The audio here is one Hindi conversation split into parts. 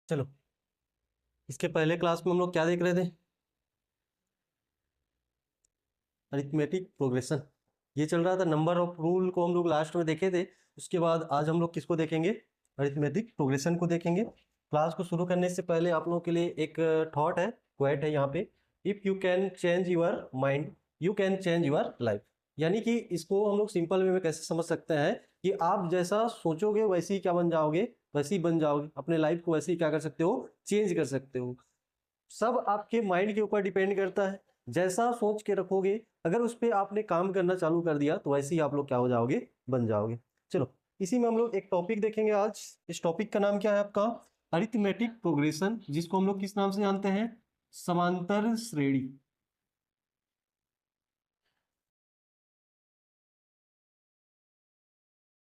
चलो, इसके पहले क्लास में हम लोग क्या देख रहे थे? Arithmetic progression. ये चल रहा था, नंबर ऑफ रूल को हम लोग लास्ट में देखे थे। उसके बाद आज हम लोग किसको देखेंगे? अरिथमेटिक प्रोग्रेशन को देखेंगे। क्लास को शुरू करने से पहले आप लोगों के लिए एक थॉट है, क्वेट है यहाँ पे। If you can change your mind you can change your life. यानी कि इसको हम लोग सिंपल वे में कैसे समझ सकते हैं कि आप जैसा सोचोगे वैसे ही क्या बन जाओगे, वैसे ही बन जाओगे। अपने लाइफ को वैसे ही क्या कर सकते हो, चेंज कर सकते हो। सब आपके माइंड के ऊपर डिपेंड करता है। जैसा सोच के रखोगे, अगर उस पर आपने काम करना चालू कर दिया तो वैसे ही आप लोग क्या हो जाओगे, बन जाओगे। चलो, इसी में हम लोग एक टॉपिक देखेंगे आज। इस टॉपिक का नाम क्या है आपका? अरिथमेटिक प्रोग्रेशन, जिसको हम लोग किस नाम से जानते हैं? समांतर श्रेणी।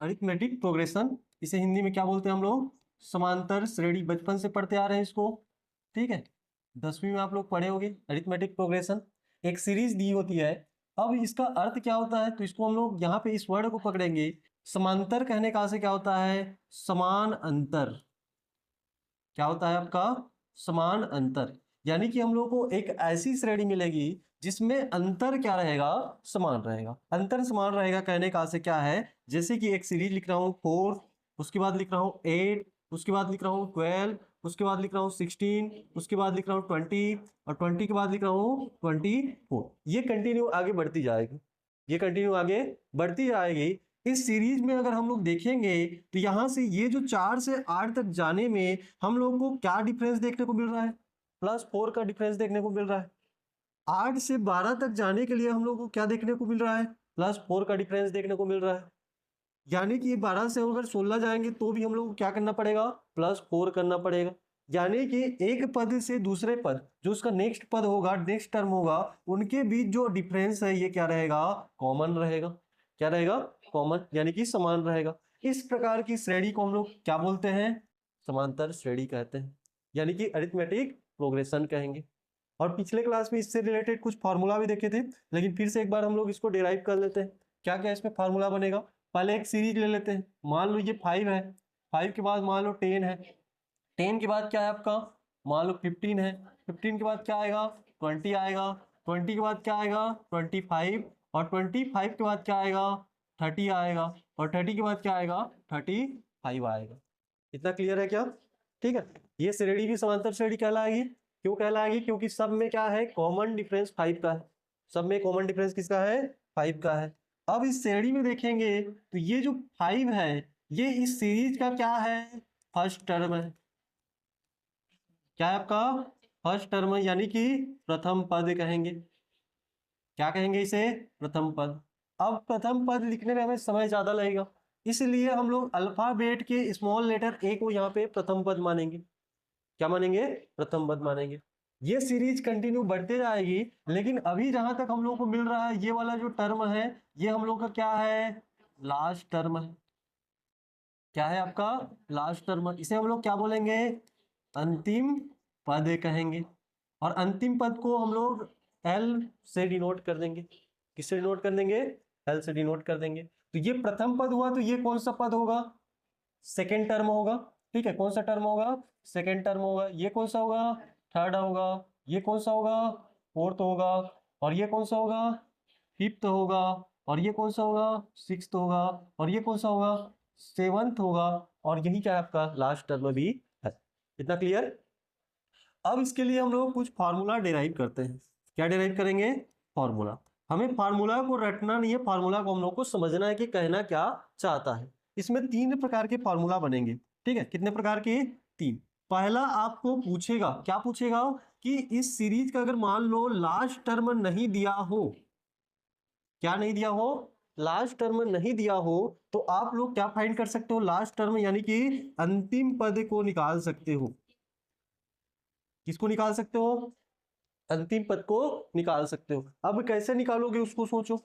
अरिथमेटिक प्रोग्रेशन, इसे हिंदी में क्या बोलते हैं हम लोग? समांतर श्रेणी। बचपन से पढ़ते आ रहे हैं इसको, ठीक है। 10वीं में आप लोग पढ़े होंगे अरिथमेटिक प्रोग्रेशन। एक सीरीज दी होती है। अब इसका अर्थ क्या होता है, तो इसको हम लोग यहाँ पे इस वर्ड को पकड़ेंगे। समांतर कहने का से क्या होता है? समान अंतर। क्या होता है आपका? समान अंतर। यानी कि हम लोग को एक ऐसी श्रेणी मिलेगी जिसमें अंतर क्या रहेगा? समान रहेगा। अंतर समान रहेगा कहने का से क्या है? जैसे कि एक सीरीज लिख रहा हूँ 4, उसके बाद लिख रहा हूँ 8, उसके बाद लिख रहा हूँ 12, उसके बाद लिख रहा हूँ 16, उसके बाद लिख रहा हूँ 20, और 20 के बाद लिख रहा हूँ 24। ये कंटिन्यू आगे बढ़ती जाएगी, ये कंटिन्यू आगे बढ़ती जाएगी। इस सीरीज में अगर हम लोग देखेंगे तो यहाँ से ये जो 4 से 8 तक जाने में हम लोग को क्या डिफरेंस देखने को मिल रहा है? +4 का डिफरेंस देखने को मिल रहा है। 8 से 12 तक जाने के लिए हम लोग को क्या देखने को मिल रहा है? +4 का डिफरेंस देखने को मिल रहा है। यानी कि 12 से अगर 16 जाएंगे तो भी हम लोग को क्या करना पड़ेगा? +4 करना पड़ेगा। यानी कि एक पद से दूसरे पद, जो उसका नेक्स्ट पद होगा, नेक्स्ट टर्म होगा, उनके बीच जो डिफरेंस है ये क्या रहेगा? कॉमन रहेगा। क्या रहेगा? कॉमन, यानी कि समान रहेगा। इस प्रकार की श्रेणी को हम लोग क्या बोलते हैं? समांतर श्रेणी कहते हैं, यानी कि अरिथमेटिक प्रोग्रेशन कहेंगे। और पिछले क्लास में इससे रिलेटेड कुछ फार्मूला भी देखे थे, लेकिन फिर से एक बार हम लोग इसको डिराइव कर लेते हैं। क्या क्या इसमें फार्मूला बनेगा? पहले एक सीरीज ले लेते हैं। मान लो ये 5 है, 5 के बाद मान लो 10 है, 10 के बाद क्या है आपका? मान लो 15 है, 15 के बाद क्या आएगा? 20 आएगा, 20 के बाद क्या आएगा? 25, और 25 के बाद क्या आएगा? 30 आएगा, और 30 के बाद क्या आएगा? 35 आएगा। इतना क्लियर है क्या? ठीक है। ये श्रेणी भी समांतर श्रेणी कहलाएगी। क्यों कहलाएगी? क्योंकि सब में क्या है? कॉमन डिफरेंस 5 का है। सब में कॉमन डिफरेंस किसका है? 5 का है। अब इस श्रेणी में देखेंगे तो ये जो 5 है, ये इस सीरीज का क्या है? फर्स्ट टर्म है। क्या है आपका? फर्स्ट टर्म, यानी कि प्रथम पद कहेंगे। क्या कहेंगे इसे? प्रथम पद। अब प्रथम पद लिखने में हमें समय ज्यादा लगेगा, इसलिए हम लोग अल्फाबेट के स्मॉल लेटर ए को यहाँ पे प्रथम पद मानेंगे। क्या मानेंगे? प्रथम पद मानेंगे। ये सीरीज कंटिन्यू बढ़ते जाएगी, लेकिन अभी जहां तक हम लोग को मिल रहा है, ये वाला जो टर्म है, ये हम लोग का क्या है? लास्ट टर्म है। क्या है आपका? Last term. इसे हम लोग क्या बोलेंगे? अंतिम पद कहेंगे। और अंतिम पद को हम लोग एल से डिनोट कर देंगे। किससे डिनोट कर देंगे? एल से डिनोट कर देंगे। तो ये प्रथम पद हुआ, तो ये कौन सा पद होगा? सेकेंड टर्म होगा। ठीक है, कौन सा टर्म होगा? सेकेंड टर्म होगा। ये कौन सा होगा? थर्ड होगा। ये कौन सा होगा? फोर्थ होगा। और ये कौन सा होगा? फिफ्थ होगा। और ये कौन सा होगा? सिक्स्थ होगा। और ये कौन सा होगा? सेवंथ होगा। और यही क्या है आपका? लास्ट टर्म भी है। इतना क्लियर? अब इसके लिए हम लोग कुछ फार्मूला डिराइव करते हैं। क्या डिराइव करेंगे? फार्मूला। हमें फार्मूला को रटना नहीं है, फार्मूला को हम लोग को समझना है कि कहना क्या चाहता है। इसमें 3 प्रकार के फार्मूला बनेंगे। ठीक है, कितने प्रकार के? 3। पहला आपको पूछेगा, क्या पूछेगा? कि इस सीरीज का अगर मान लो लास्ट टर्म नहीं दिया हो। क्या नहीं दिया हो? लास्ट टर्म नहीं दिया हो, तो आप लोग क्या फाइंड कर सकते हो? लास्ट टर्म यानी कि अंतिम पद को निकाल सकते हो। किसको निकाल सकते हो? अंतिम पद को निकाल सकते हो। अब कैसे निकालोगे उसको सोचो।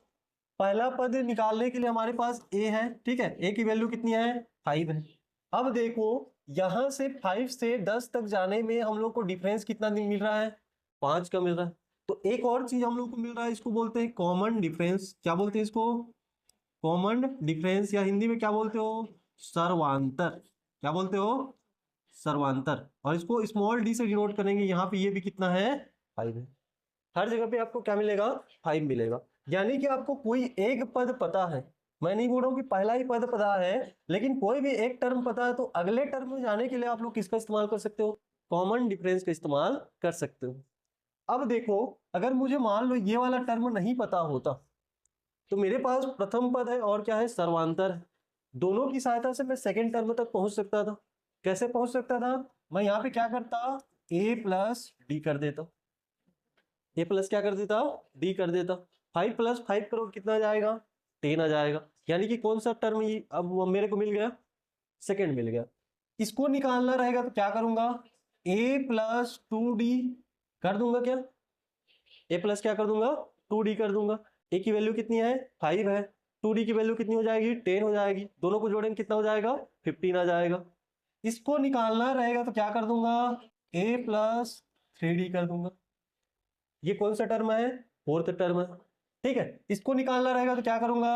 पहला पद निकालने के लिए हमारे पास ए है। ठीक है, ए की वैल्यू कितनी है? 5 है। अब देखो, यहां से 5 से 10 तक जाने में हम लोग को डिफरेंस कितना मिल रहा है? 5 का मिल रहा है। तो एक और चीज हम लोग को मिल रहा है, इसको बोलते हैं कॉमन डिफरेंस। क्या बोलते हैं इसको? कॉमन डिफरेंस, या हिंदी में क्या बोलते हो? सर्वांतर। क्या बोलते हो? सर्वांतर, और इसको स्मॉल डी से डिनोट करेंगे। यहाँ पे ये भी कितना है 5 है। हर जगह पे आपको क्या मिलेगा 5 मिलेगा। यानी कि आपको कोई एक पद पता है, मैं नहीं बोल रहा हूँ कि पहला ही पद पता है, लेकिन कोई भी एक टर्म पता है तो अगले टर्म में जाने के लिए आप लोग किसका इस्तेमाल कर सकते हो, कॉमन डिफरेंस का इस्तेमाल कर सकते हो। अब देखो, अगर मुझे मान लो ये वाला टर्म नहीं पता होता तो मेरे पास प्रथम पद है और क्या है सर्वांतर है, दोनों की सहायता से मैं सेकेंड टर्म तक पहुंच सकता था। कैसे पहुंच सकता था, मैं यहाँ पे क्या करता, a प्लस डी कर देता, ए प्लस क्या कर देता डी कर देता। 5 प्लस 5 करो कितना आ जाएगा 10 आ जाएगा। यानी कि कौन सा टर्म ये अब मेरे को मिल गया, सेकेंड मिल गया। इसको निकालना रहेगा तो क्या करूंगा, a प्लस 2d कर दूंगा, क्या a प्लस क्या कर दूंगा 2d कर दूंगा। a की वैल्यू कितनी है 5 है, 2d की वैल्यू कितनी हो जाएगी 10 हो जाएगी, दोनों को जोड़ेंगे कितना हो जाएगा 15 आ जाएगा। इसको निकालना रहेगा तो क्या कर दूंगा, a प्लस 3d कर दूंगा। ये कौन सा टर्म है, फोर्थ टर्म है, ठीक है। इसको निकालना रहेगा तो क्या करूंगा,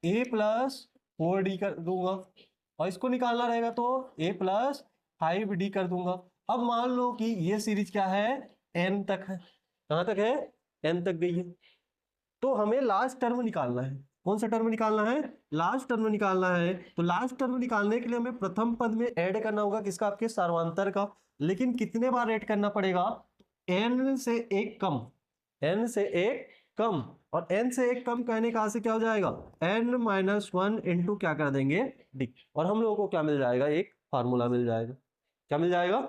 a प्लस 4d कर दूंगा, और इसको निकालना रहेगा तो a प्लस 5d कर दूंगा। अब मान लो कि ये सीरीज क्या है n तक है, कहां तक है n तक गई है, तो हमें लास्ट टर्म निकालना है। कौन सा टर्म निकालना है, लास्ट टर्म निकालना है। तो लास्ट टर्म निकालने के लिए हमें प्रथम पद में ऐड करना होगा किसका, आपके सर्वांतर का। लेकिन कितने बार ऐड करना पड़ेगा, n से एक कम, n से एक कम, और n से एक कम कहने का से क्या हो जाएगा n-1 इंटू क्या कर देंगे d, और हम लोगों को क्या मिल जाएगा, एक फार्मूला मिल जाएगा। क्या मिल जाएगा,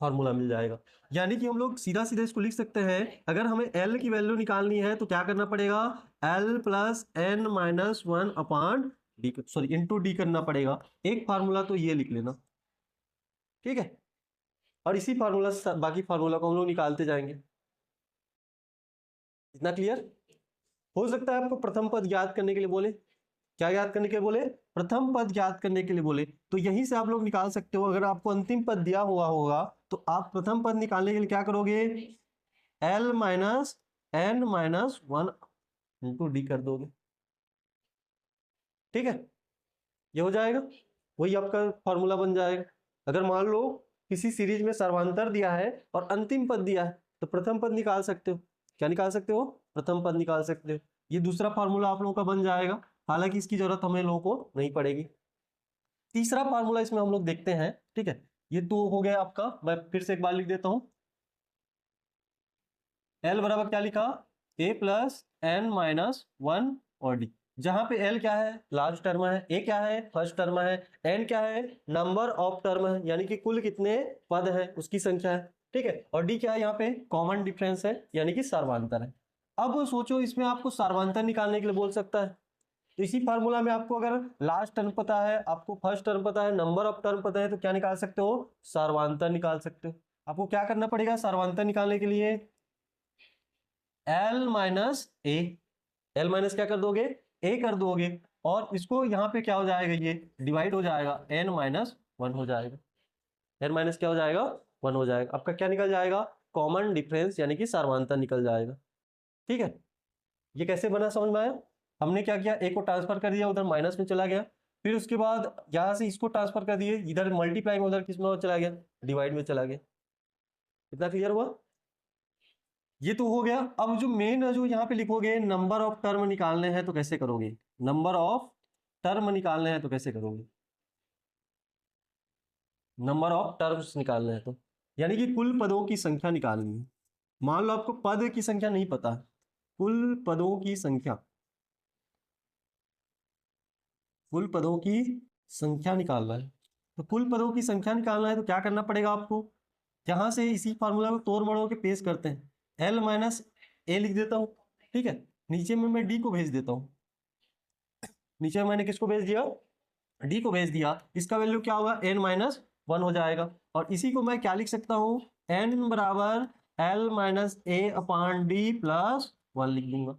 फार्मूला मिल जाएगा। यानी कि हम लोग सीधा सीधा इसको लिख सकते हैं, अगर हमें l की वैल्यू निकालनी है तो क्या करना पड़ेगा, l plus n-1 upon D, sorry into D करना पड़ेगा। एक फार्मूला तो ये लिख लेना, ठीक है, और इसी फार्मूला से बाकी फार्मूला को हम लोग निकालते जाएंगे। इतना क्लियर। हो सकता है आपको प्रथम पद याद करने के लिए बोले, क्या याद करने के लिए बोले, प्रथम पद याद करने के लिए बोले, तो यहीं से आप लोग निकाल सकते हो। अगर आपको अंतिम पद दिया हुआ होगा तो आप प्रथम पद निकालने के लिए क्या करोगे, l minus n-1 into D कर दोगे, ठीक है, ये हो जाएगा, वही आपका फॉर्मूला बन जाएगा। अगर मान लो किसी सीरीज में सर्वांतर दिया है और अंतिम पद दिया है तो प्रथम पद निकाल सकते हो, क्या निकाल सकते हो, प्रथम पद निकाल सकते हो। ये दूसरा फार्मूला आप लोगों का बन जाएगा, हालांकि इसकी जरूरत हमें लोगों को नहीं पड़ेगी। तीसरा फार्मूला इसमें हम लोग देखते हैं, ठीक है। ये तो हो गया आपका, मैं फिर से एक बार लिख देता हूं, L बराबर क्या लिखा, a प्लस n-1 और d, जहां पे L क्या है लास्ट टर्म है, a क्या है फर्स्ट टर्म है, n क्या है नंबर ऑफ टर्म है यानी कि कुल कितने पद है उसकी संख्या है, ठीक है, और d क्या है यहाँ पे कॉमन डिफरेंस है यानी कि सर्वांतर है। अब सोचो इसमें आपको सर्वांतर निकालने के लिए बोल सकता है, तो इसी फार्मूला में आपको अगर लास्ट टर्म पता है, आपको फर्स्ट टर्म पता है, नंबर ऑफ टर्म पता है, तो क्या निकाल सकते हो, सर्वांतर निकाल सकते हो। आपको क्या करना पड़ेगा सर्वांतर निकालने के लिए, l माइनस ए, एल माइनस क्या कर दोगे a कर दोगे, और इसको यहाँ पे क्या हो जाएगा, ये डिवाइड हो जाएगा n-1 हो जाएगा, n माइनस क्या हो जाएगा 1 हो जाएगा। आपका क्या निकल जाएगा, कॉमन डिफरेंस यानी कि सर्वांतर निकल जाएगा, ठीक है। ये कैसे बना समझ में आया, हमने क्या किया, a को ट्रांसफर कर दिया, उधर माइनस में चला गया, फिर उसके बाद यहाँ से इसको ट्रांसफर कर दिए, इधर मल्टीप्लाई में, उधर किस में चला गया, डिवाइड में चला गया। इतना क्लियर हुआ, ये तो हो गया। अब जो मेन जो यहाँ पे लिखोगे नंबर ऑफ टर्म निकालने हैं तो कैसे करोगे, नंबर ऑफ टर्म निकालने हैं तो कैसे करोगे, नंबर ऑफ टर्म्स निकालने हैं तो यानी कि कुल पदों की संख्या निकालनी है। मान लो आपको पद की संख्या नहीं पता, कुल पदों की संख्या, कुल पदों की संख्या निकालना है। तो कुल पदों की संख्या निकालना है तो क्या करना पड़ेगा आपको, यहाँ से इसी फार्मूला को तोड़ मड़ोड़ के पेश करते हैं, l माइनस ए लिख देता हूँ, ठीक है, नीचे में मैं d को भेज देता हूँ, नीचे में मैंने किसको भेज दिया, d को भेज दिया, इसका वैल्यू क्या होगा n-1 हो जाएगा, और इसी को मैं क्या लिख सकता हूँ, n बराबर l माइनस ए अपॉन डी प्लस 1 लिख दूंगा,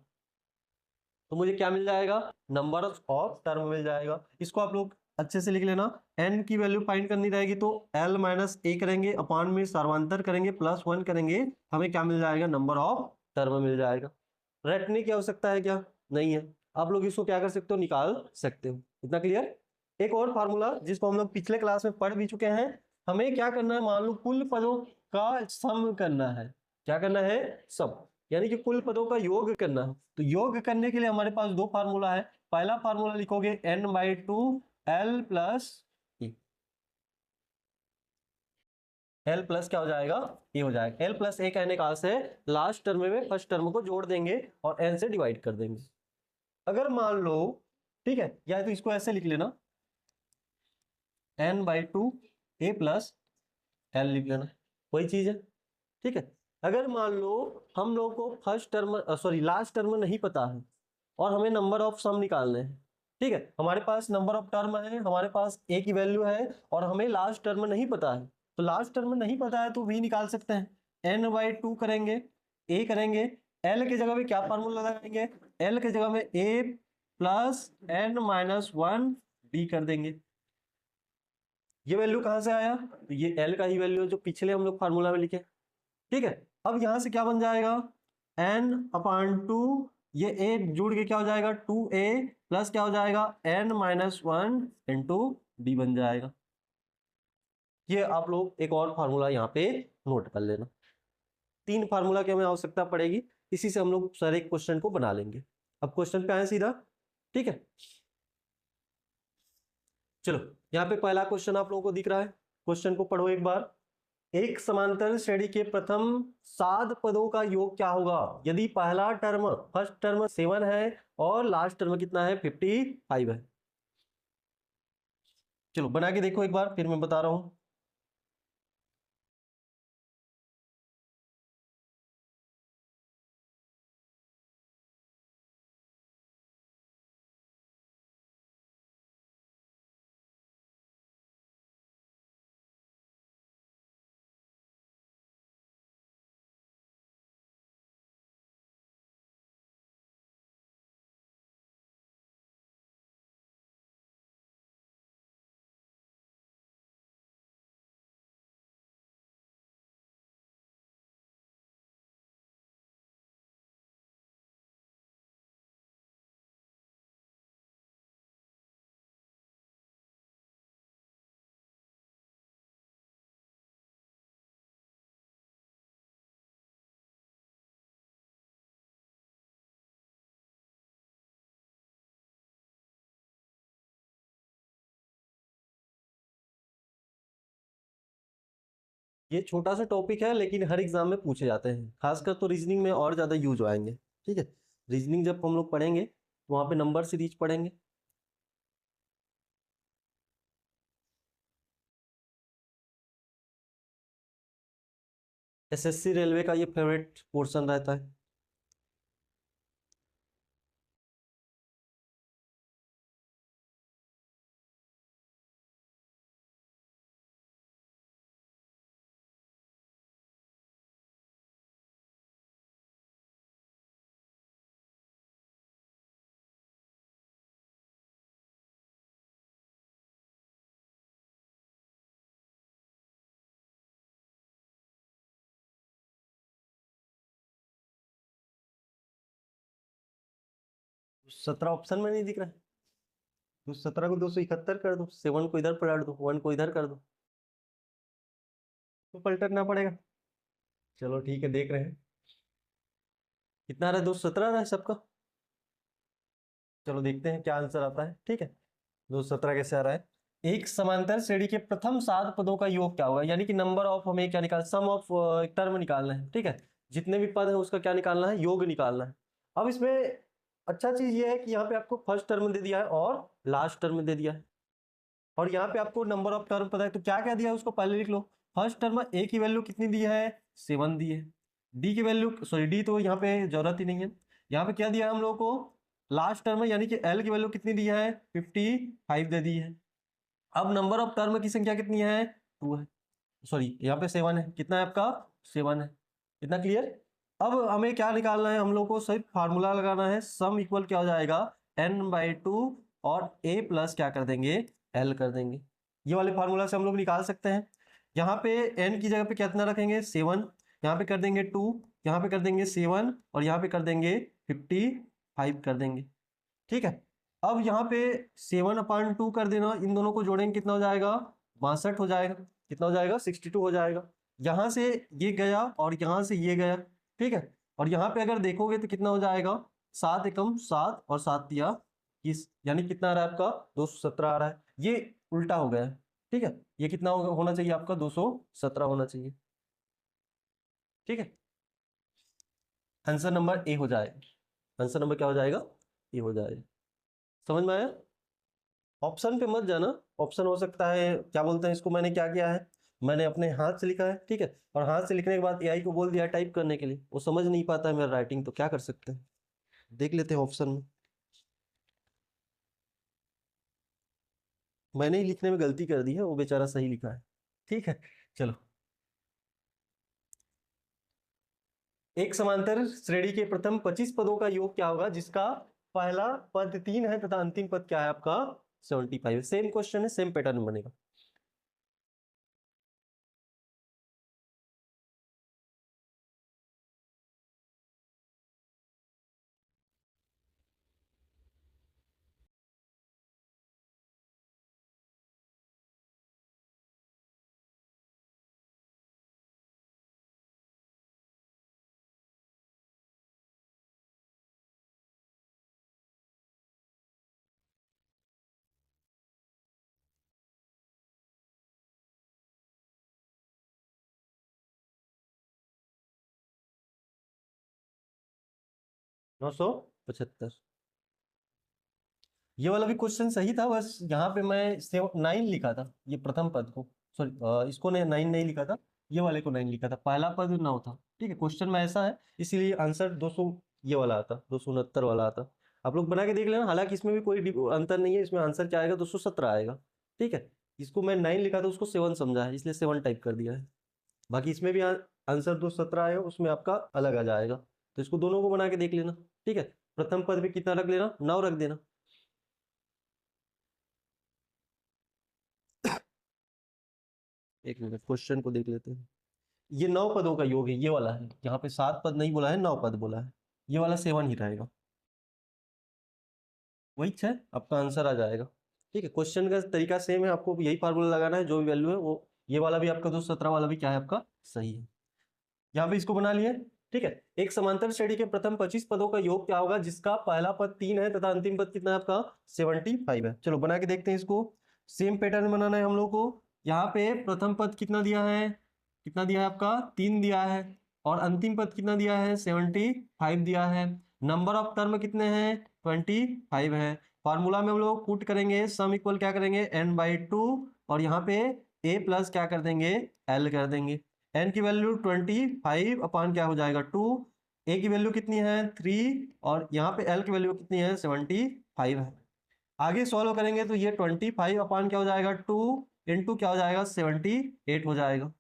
तो मुझे क्या मिल जाएगा, नंबर ऑफ टर्म मिल जाएगा। इसको आप लोग अच्छे से लिख लेना, n की वैल्यू फाइंड करनी रहेगी तो l माइनस ए करेंगे, अपॉन में सर्वांतर करेंगे, प्लस 1 करेंगे, हमें क्या मिल जाएगा, नंबर ऑफ टर्म मिल जाएगा। रटने की आवश्यकता है क्या, नहीं है, आप लोग इसको क्या कर सकते हो, निकाल सकते हो। इतना क्लियर। एक और फार्मूला जिसको हम लोग पिछले क्लास में पढ़ भी चुके हैं, हमें क्या करना है, मान लो कुल पदों का सम करना है। क्या करना है, सम, यानी कि कुल पदों का योग करना है। तो योग करने के लिए हमारे पास दो फार्मूला है। पहला फार्मूला लिखोगे n/2 l plus e। L plus क्या हो जाएगा, ये हो जाएगा। एल प्लस ए कहने का से लास्ट टर्म में फर्स्ट टर्म को जोड़ देंगे और एन से डिवाइड कर देंगे। अगर मान लो, ठीक है, या तो इसको ऐसे लिख लेना n/2 ए प्लस एल लिख लेना, वही चीज है। ठीक है, अगर मान लो हम लोग को first term sorry last term नहीं पता है और हमें नंबर ऑफ सम निकालने हैं। ठीक है, हमारे पास नंबर ऑफ टर्म है, हमारे पास ए की वैल्यू है और हमें लास्ट टर्म नहीं पता है। तो लास्ट टर्म नहीं पता है तो भी निकाल सकते हैं। n/2 करेंगे, ए करेंगे, एल की जगह पे क्या फार्मूला लगाएंगे, एल की जगह में ए प्लस n-1 डी कर देंगे। ये वैल्यू कहां से आया, तो ये एल का ही वैल्यू है जो पिछले हम लोग फार्मूला में लिखे। ठीक है, अब यहां से क्या बन जाएगा, n/2, ये a जुड़ के क्या हो जाएगा 2a प्लस क्या हो जाएगा n-1 इंटू डी बन जाएगा। ये आप लोग एक और फार्मूला यहाँ पे नोट कर लेना। 3 फार्मूला की हमें आवश्यकता पड़ेगी, इसी से हम लोग सारे क्वेश्चन को बना लेंगे। अब क्वेश्चन पे आए सीधा। ठीक है, चलो यहाँ पे पहला क्वेश्चन आप लोगों को दिख रहा है, क्वेश्चन को पढ़ो एक बार। एक समांतर श्रेणी के प्रथम 7 पदों का योग क्या होगा यदि पहला टर्म फर्स्ट टर्म 7 है और लास्ट टर्म कितना है 55 है। चलो बना के देखो एक बार, फिर मैं बता रहा हूं। ये छोटा सा टॉपिक है लेकिन हर एग्जाम में पूछे जाते हैं, खासकर तो रीजनिंग में और ज्यादा यूज आएंगे। ठीक है, रीजनिंग जब हम लोग पढ़ेंगे तो वहां पे नंबर सीरीज पढ़ेंगे। एसएससी रेलवे का ये फेवरेट पोर्शन रहता है। सत्रह ऑप्शन में नहीं दिख रहा है, तो 17 को 271 कर दो, 7 को इधर पलट दो, 1 को इधर कर दो, तो पलटना पड़ेगा। चलो ठीक है, देख रहे हैं कितना आ रहा है, 217 आ रहा है सबका। चलो देखते हैं क्या आंसर आता है। ठीक है, 217 कैसे आ रहा है। एक समांतर श्रेणी के प्रथम 7 पदों का योग क्या होगा, यानी कि नंबर ऑफ हमें क्या निकाल, सम ऑफ टर्म निकालना है। ठीक है, जितने भी पद है उसका क्या निकालना है, योग निकालना है। अब इसमें अच्छा चीज ये है कि यहाँ पे आपको फर्स्ट टर्म दे दिया है और लास्ट टर्म दे दिया है, और यहाँ पे आपको नंबर ऑफ टर्म पता है, तो क्या क्या दिया है उसको पहले लिख लो। फर्स्ट टर्म ए की वैल्यू कितनी दी है, 7 दी है। डी की वैल्यू, सॉरी डी तो यहाँ पे जरूरत ही नहीं है। यहाँ पे क्या दिया है हम लोगों को, लास्ट टर्म यानी कि एल की वैल्यू कितनी दी है, 55 दे दी है। अब नंबर ऑफ टर्म की संख्या कितनी है, 2 है, सॉरी यहाँ पे 7 है, कितना है आपका 7 है। इतना क्लियर। अब हमें क्या निकालना है, हम लोग को सिर्फ फार्मूला लगाना है, सम इक्वल क्या हो जाएगा n/2 और a प्लस क्या कर देंगे l कर देंगे। ये वाले फार्मूला से हम लोग निकाल सकते हैं। यहाँ पे n की जगह पे कितना रखेंगे 7, यहाँ पे कर देंगे 2, यहाँ पे कर देंगे 7 और यहाँ पे कर देंगे 55 कर देंगे। ठीक है, अब यहाँ पे 7/2 कर देना, इन दोनों को जोड़ेंगे कितना हो जाएगा 62 हो जाएगा। कितना हो जाएगा 62 हो जाएगा। यहाँ से ये गया और यहाँ से ये गया, ठीक है। और यहाँ पे अगर देखोगे तो कितना हो जाएगा 7 एकम 7 और 7 दिया 21, यानी कितना आ रहा है आपका 217 आ रहा है। ये उल्टा हो गया है, ठीक है। ये कितना होना चाहिए आपका 217 होना चाहिए, ठीक है। आंसर नंबर ए हो जाएगा। आंसर नंबर क्या हो जाएगा, ए हो जाएगा। समझ में आया? ऑप्शन पे मत जाना। ऑप्शन हो सकता है, क्या बोलते हैं इसको, मैंने क्या किया है, मैंने अपने हाथ से लिखा है, ठीक है। और हाथ से लिखने के बाद एआई को बोल दिया टाइप करने के लिए, वो समझ नहीं पाता है मेरा राइटिंग, तो क्या कर सकते हैं, देख लेते हैं ऑप्शन में। मैंने ही लिखने में गलती कर दी है, वो बेचारा सही लिखा है, ठीक है। चलो, एक समांतर श्रेणी के प्रथम 25 पदों का योग क्या होगा जिसका पहला पद 3 है तथा अंतिम पद क्या है आपका 75। सेम क्वेश्चन है, सेम पैटर्न बनेगा। नौ सौ पचहत्तर, ये वाला भी क्वेश्चन सही था, बस यहाँ पे मैं 9 लिखा था, ये प्रथम पद को, सॉरी इसको 9 नहीं लिखा था, ये वाले को 9 लिखा था, पहला पद 9 था, ठीक है। क्वेश्चन में ऐसा है, इसीलिए आंसर 200 ये वाला आता, 269 वाला आता। आप लोग बना के देख लेना, हालांकि इसमें भी कोई अंतर नहीं है, इसमें आंसर क्या आएगा 217 आएगा, ठीक है। इसको मैं 9 लिखा था, उसको 7 समझा है, इसलिए 7 टाइप कर दिया है। बाकी इसमें भी आंसर 217 आएगा, उसमें आपका अलग आ जाएगा, तो इसको दोनों को बना के देख लेना, ठीक है। प्रथम पद पे कितना रख लेना, 9 रख देना। एक मिनट क्वेश्चन को देख लेते हैं। ये 9 पदों का योग है, ये वाला है, यहाँ पे 7 पद नहीं बोला है, 9 पद बोला है, ये वाला 7 ही रहेगा, वही 6 आपका आंसर आ जाएगा, ठीक है। क्वेश्चन का तरीका सेम है, आपको यही फार्मूला लगाना है, जो भी वैल्यू है वो, ये वाला भी आपका 217 वाला भी क्या है आपका सही है। यहाँ पे इसको बना लिए, ठीक है। एक समांतर श्रेणी के प्रथम 25 पदों का योग क्या होगा जिसका पहला पद 3 है तथा अंतिम पद कितना है आपका 75 है। चलो बना के देखते हैं इसको, सेम पैटर्न बनाना है हम लोग को। यहाँ पे प्रथम पद कितना दिया है, कितना दिया है आपका 3 दिया है, और अंतिम पद कितना दिया है 75 दिया है। नंबर ऑफ टर्म कितने हैं 25 है। फार्मूला में हम लोग पुट करेंगे सम इक्वल क्या करेंगे n/2, और यहाँ पे a प्लस क्या कर देंगे l कर देंगे। n की वैल्यू 25 अपान क्या हो जाएगा 2, a की वैल्यू कितनी है 3, और यहाँ पे l की वैल्यू कितनी है 75 है। आगे सॉल्व करेंगे तो ये 25 अपान क्या हो जाएगा 2 इंटू क्या हो जाएगा 78 हो जाएगा।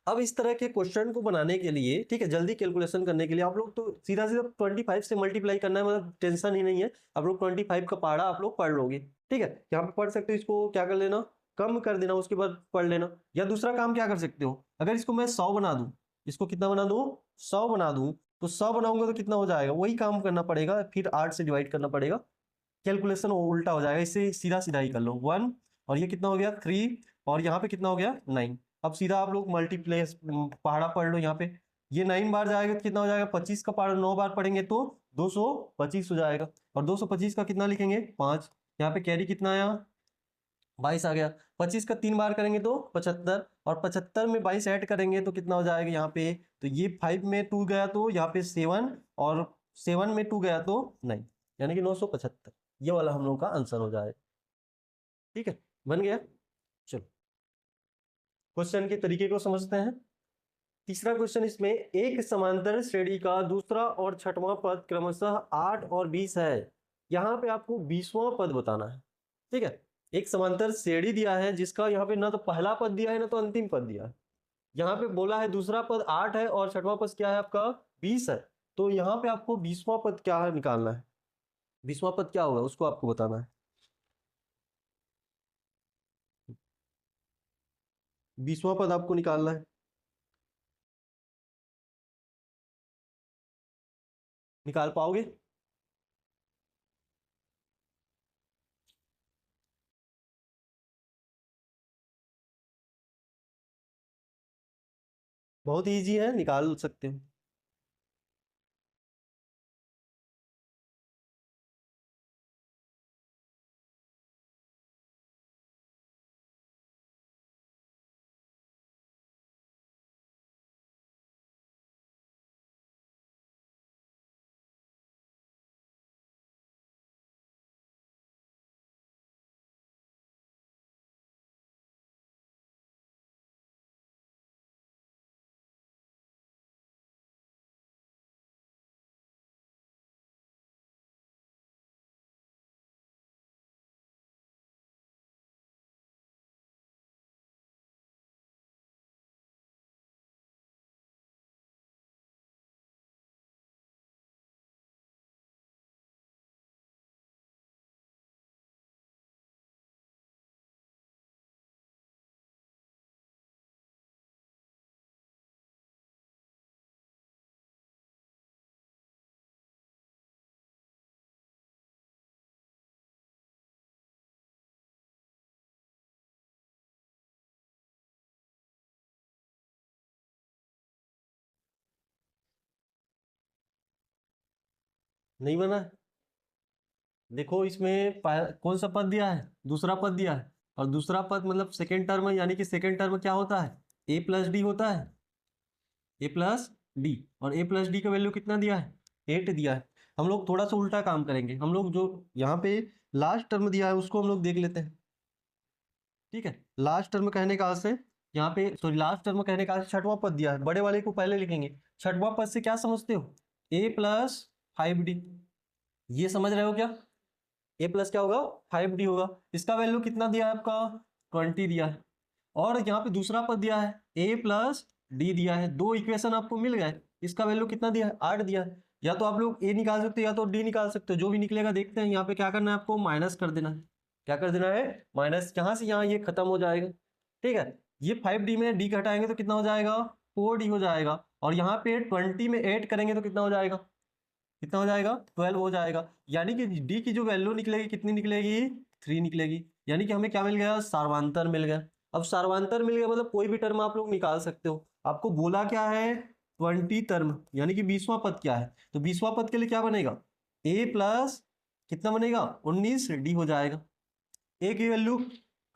अब इस तरह के क्वेश्चन को बनाने के लिए, ठीक है, जल्दी कैलकुलेशन करने के लिए आप लोग तो सीधा सीधा 25 से मल्टीप्लाई करना है, मतलब टेंशन ही नहीं है। आप लोग 25 का पहाड़ा आप लोग पढ़ लोगे, ठीक है। यहाँ पे पढ़ सकते हो, इसको क्या कर लेना कम कर देना, उसके बाद पढ़ लेना। या दूसरा काम क्या कर सकते हो, अगर इसको मैं 100 बना दूं, इसको कितना बना दूं 100 बना दूं, तो 100 बनाऊंगा तो कितना हो जाएगा, वही काम करना पड़ेगा, फिर 8 से डिवाइड करना पड़ेगा, कैलकुलेशन उल्टा हो जाएगा। इससे सीधा सीधा ही कर लो 1, और ये कितना हो गया 3, और यहाँ पे कितना हो गया 9। अब सीधा आप लोग मल्टीप्लेस पहाड़ा पढ़ लो, यहाँ पे ये 9 बार जाएगा तो कितना हो जाएगा 25 का पहाड़ा 9 बार पढ़ेंगे तो 225 हो जाएगा, और 225 का कितना लिखेंगे 5, यहाँ पे कैरी कितना आया 22 आ गया। 25 का 3 बार करेंगे तो 75, और 75 में 22 ऐड करेंगे तो कितना हो जाएगा यहाँ पे, तो ये 5 में 2 गया तो यहाँ पे 7, और 7 में 2 गया तो 9, यानी कि 975, ये वाला हम लोग का आंसर हो जाएगा, ठीक है। बन गया। चलो क्वेश्चन के तरीके को समझते हैं। तीसरा क्वेश्चन इसमें, एक समांतर श्रेणी का दूसरा और छठवां पद क्रमशः 8 और 20 है, यहाँ पे आपको 20वां पद बताना है, ठीक है। एक समांतर श्रेणी दिया है जिसका यहाँ पे ना तो पहला पद दिया है ना तो अंतिम पद दिया है। यहाँ पे बोला है दूसरा पद 8 है और छठवां पद क्या है आपका 20 है, तो यहाँ पे आपको 20वां पद क्या है निकालना है, 20वां पद क्या होगा उसको आपको बताना है। 20वां पद आपको निकालना है, निकाल पाओगे? बहुत ईजी है, निकाल सकते हो। नहीं बना है? देखो इसमें कौन सा पद दिया है, दूसरा पद दिया है, और दूसरा पद मतलब सेकेंड टर्म, यानी कि सेकेंड टर्म क्या होता है, ए प्लस डी होता है, ए प्लस डी। और ए प्लस डी का वैल्यू कितना दिया है, 8 दिया है। हम लोग थोड़ा सा उल्टा काम करेंगे, हम लोग जो यहाँ पे लास्ट टर्म दिया है उसको हम लोग देख लेते हैं। ठीक है, लास्ट टर्म कहने का अर्थ है यहाँ पे, सॉरी लास्ट टर्म कहने का अर्थ छठवां पद दिया है, बड़े वाले को पहले लिखेंगे। छठवां पद से क्या समझते हो, ए प्लस 5d, ये समझ रहे हो क्या, ए प्लस क्या होगा 5d होगा। इसका वैल्यू कितना दिया है आपका, 20 दिया है। और यहाँ पे दूसरा पद दिया है ए प्लस डी दिया है, दो इक्वेशन आपको मिल गए। इसका वैल्यू कितना दिया है, 8 दिया है। या तो आप लोग ए निकाल सकते हो या तो डी निकाल सकते हो, जो भी निकलेगा देखते हैं। यहाँ पे क्या करना है आपको, माइनस कर देना है। क्या कर देना है, माइनस, यहाँ से यहाँ ये खत्म हो जाएगा। ठीक है, ये 5d में डी घटाएंगे तो कितना हो जाएगा, 4d हो जाएगा। और यहाँ पे 20 में 8 करेंगे तो कितना हो जाएगा, कितना हो जाएगा, 12 हो जाएगा। यानी कि डी की जो वैल्यू निकलेगी कितनी निकलेगी, 3 निकलेगी। यानी कि हमें क्या मिल गया, सार्वंतर मिल गया। अब सार्वंतर मिल गया मतलब कोई भी टर्म आप लोग निकाल सकते हो। आपको बोला क्या है, 20 टर्म, यानी कि 20वां पद क्या है, तो 20वां पद के लिए क्या बनेगा, ए प्लस कितना बनेगा, 19d हो जाएगा। ए की वैल्यू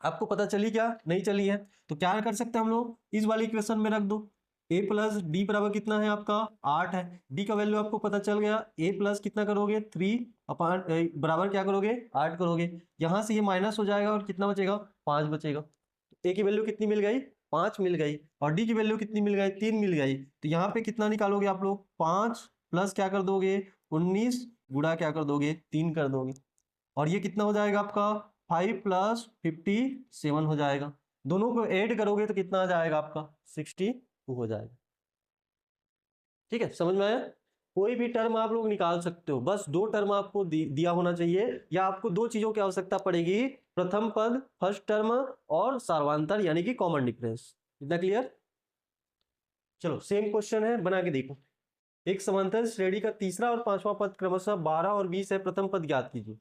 आपको पता चली क्या, नहीं चली है, तो क्या कर सकते हैं हम लोग, इस वाली इक्वेशन में रख दो। ए प्लस डी बराबर कितना है आपका, 8 है। डी का वैल्यू आपको पता चल गया, ए प्लस कितना करोगे, 3 अपान बराबर क्या करोगे, 8 करोगे। यहाँ से ये माइनस हो जाएगा और कितना बचेगा, 5 बचेगा। ए की वैल्यू कितनी मिल गई, 5 मिल गई। और डी की वैल्यू कितनी मिल गई, 3 मिल गई। तो यहाँ पे कितना निकालोगे आप लोग, 5 प्लस क्या कर दोगे, 19 गुणा क्या कर दोगे, 3 कर दोगे। और ये कितना हो जाएगा आपका, 5 प्लस 57 हो जाएगा। दोनों को ऐड करोगे तो कितना आ जाएगा आपका, 62 हो जाएगा। ठीक है, समझ में आया। कोई भी टर्म आप लोग निकाल सकते हो, बस दो टर्म आपको दिया होना चाहिए, या आपको दो चीजों की आवश्यकता पड़ेगी, प्रथम पद फर्स्ट टर्म और सार्वंतर यानी कि कॉमन डिफरेंस। इतना क्लियर। चलो सेम क्वेश्चन है, बना के देखो। एक समांतर श्रेणी का तीसरा और पांचवा पद क्रमशः 12 और 20 है, प्रथम पद ज्ञात कीजिए।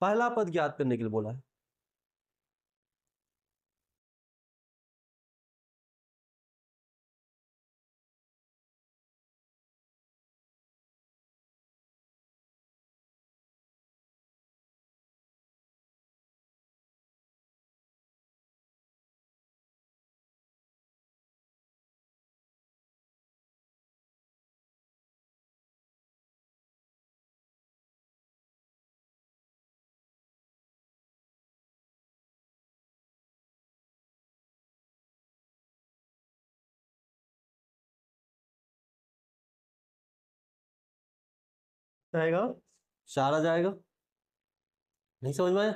पहला पद ज्ञात करने के लिए बोला है। आएगा 4 आ जाएगा। नहीं समझ में आया,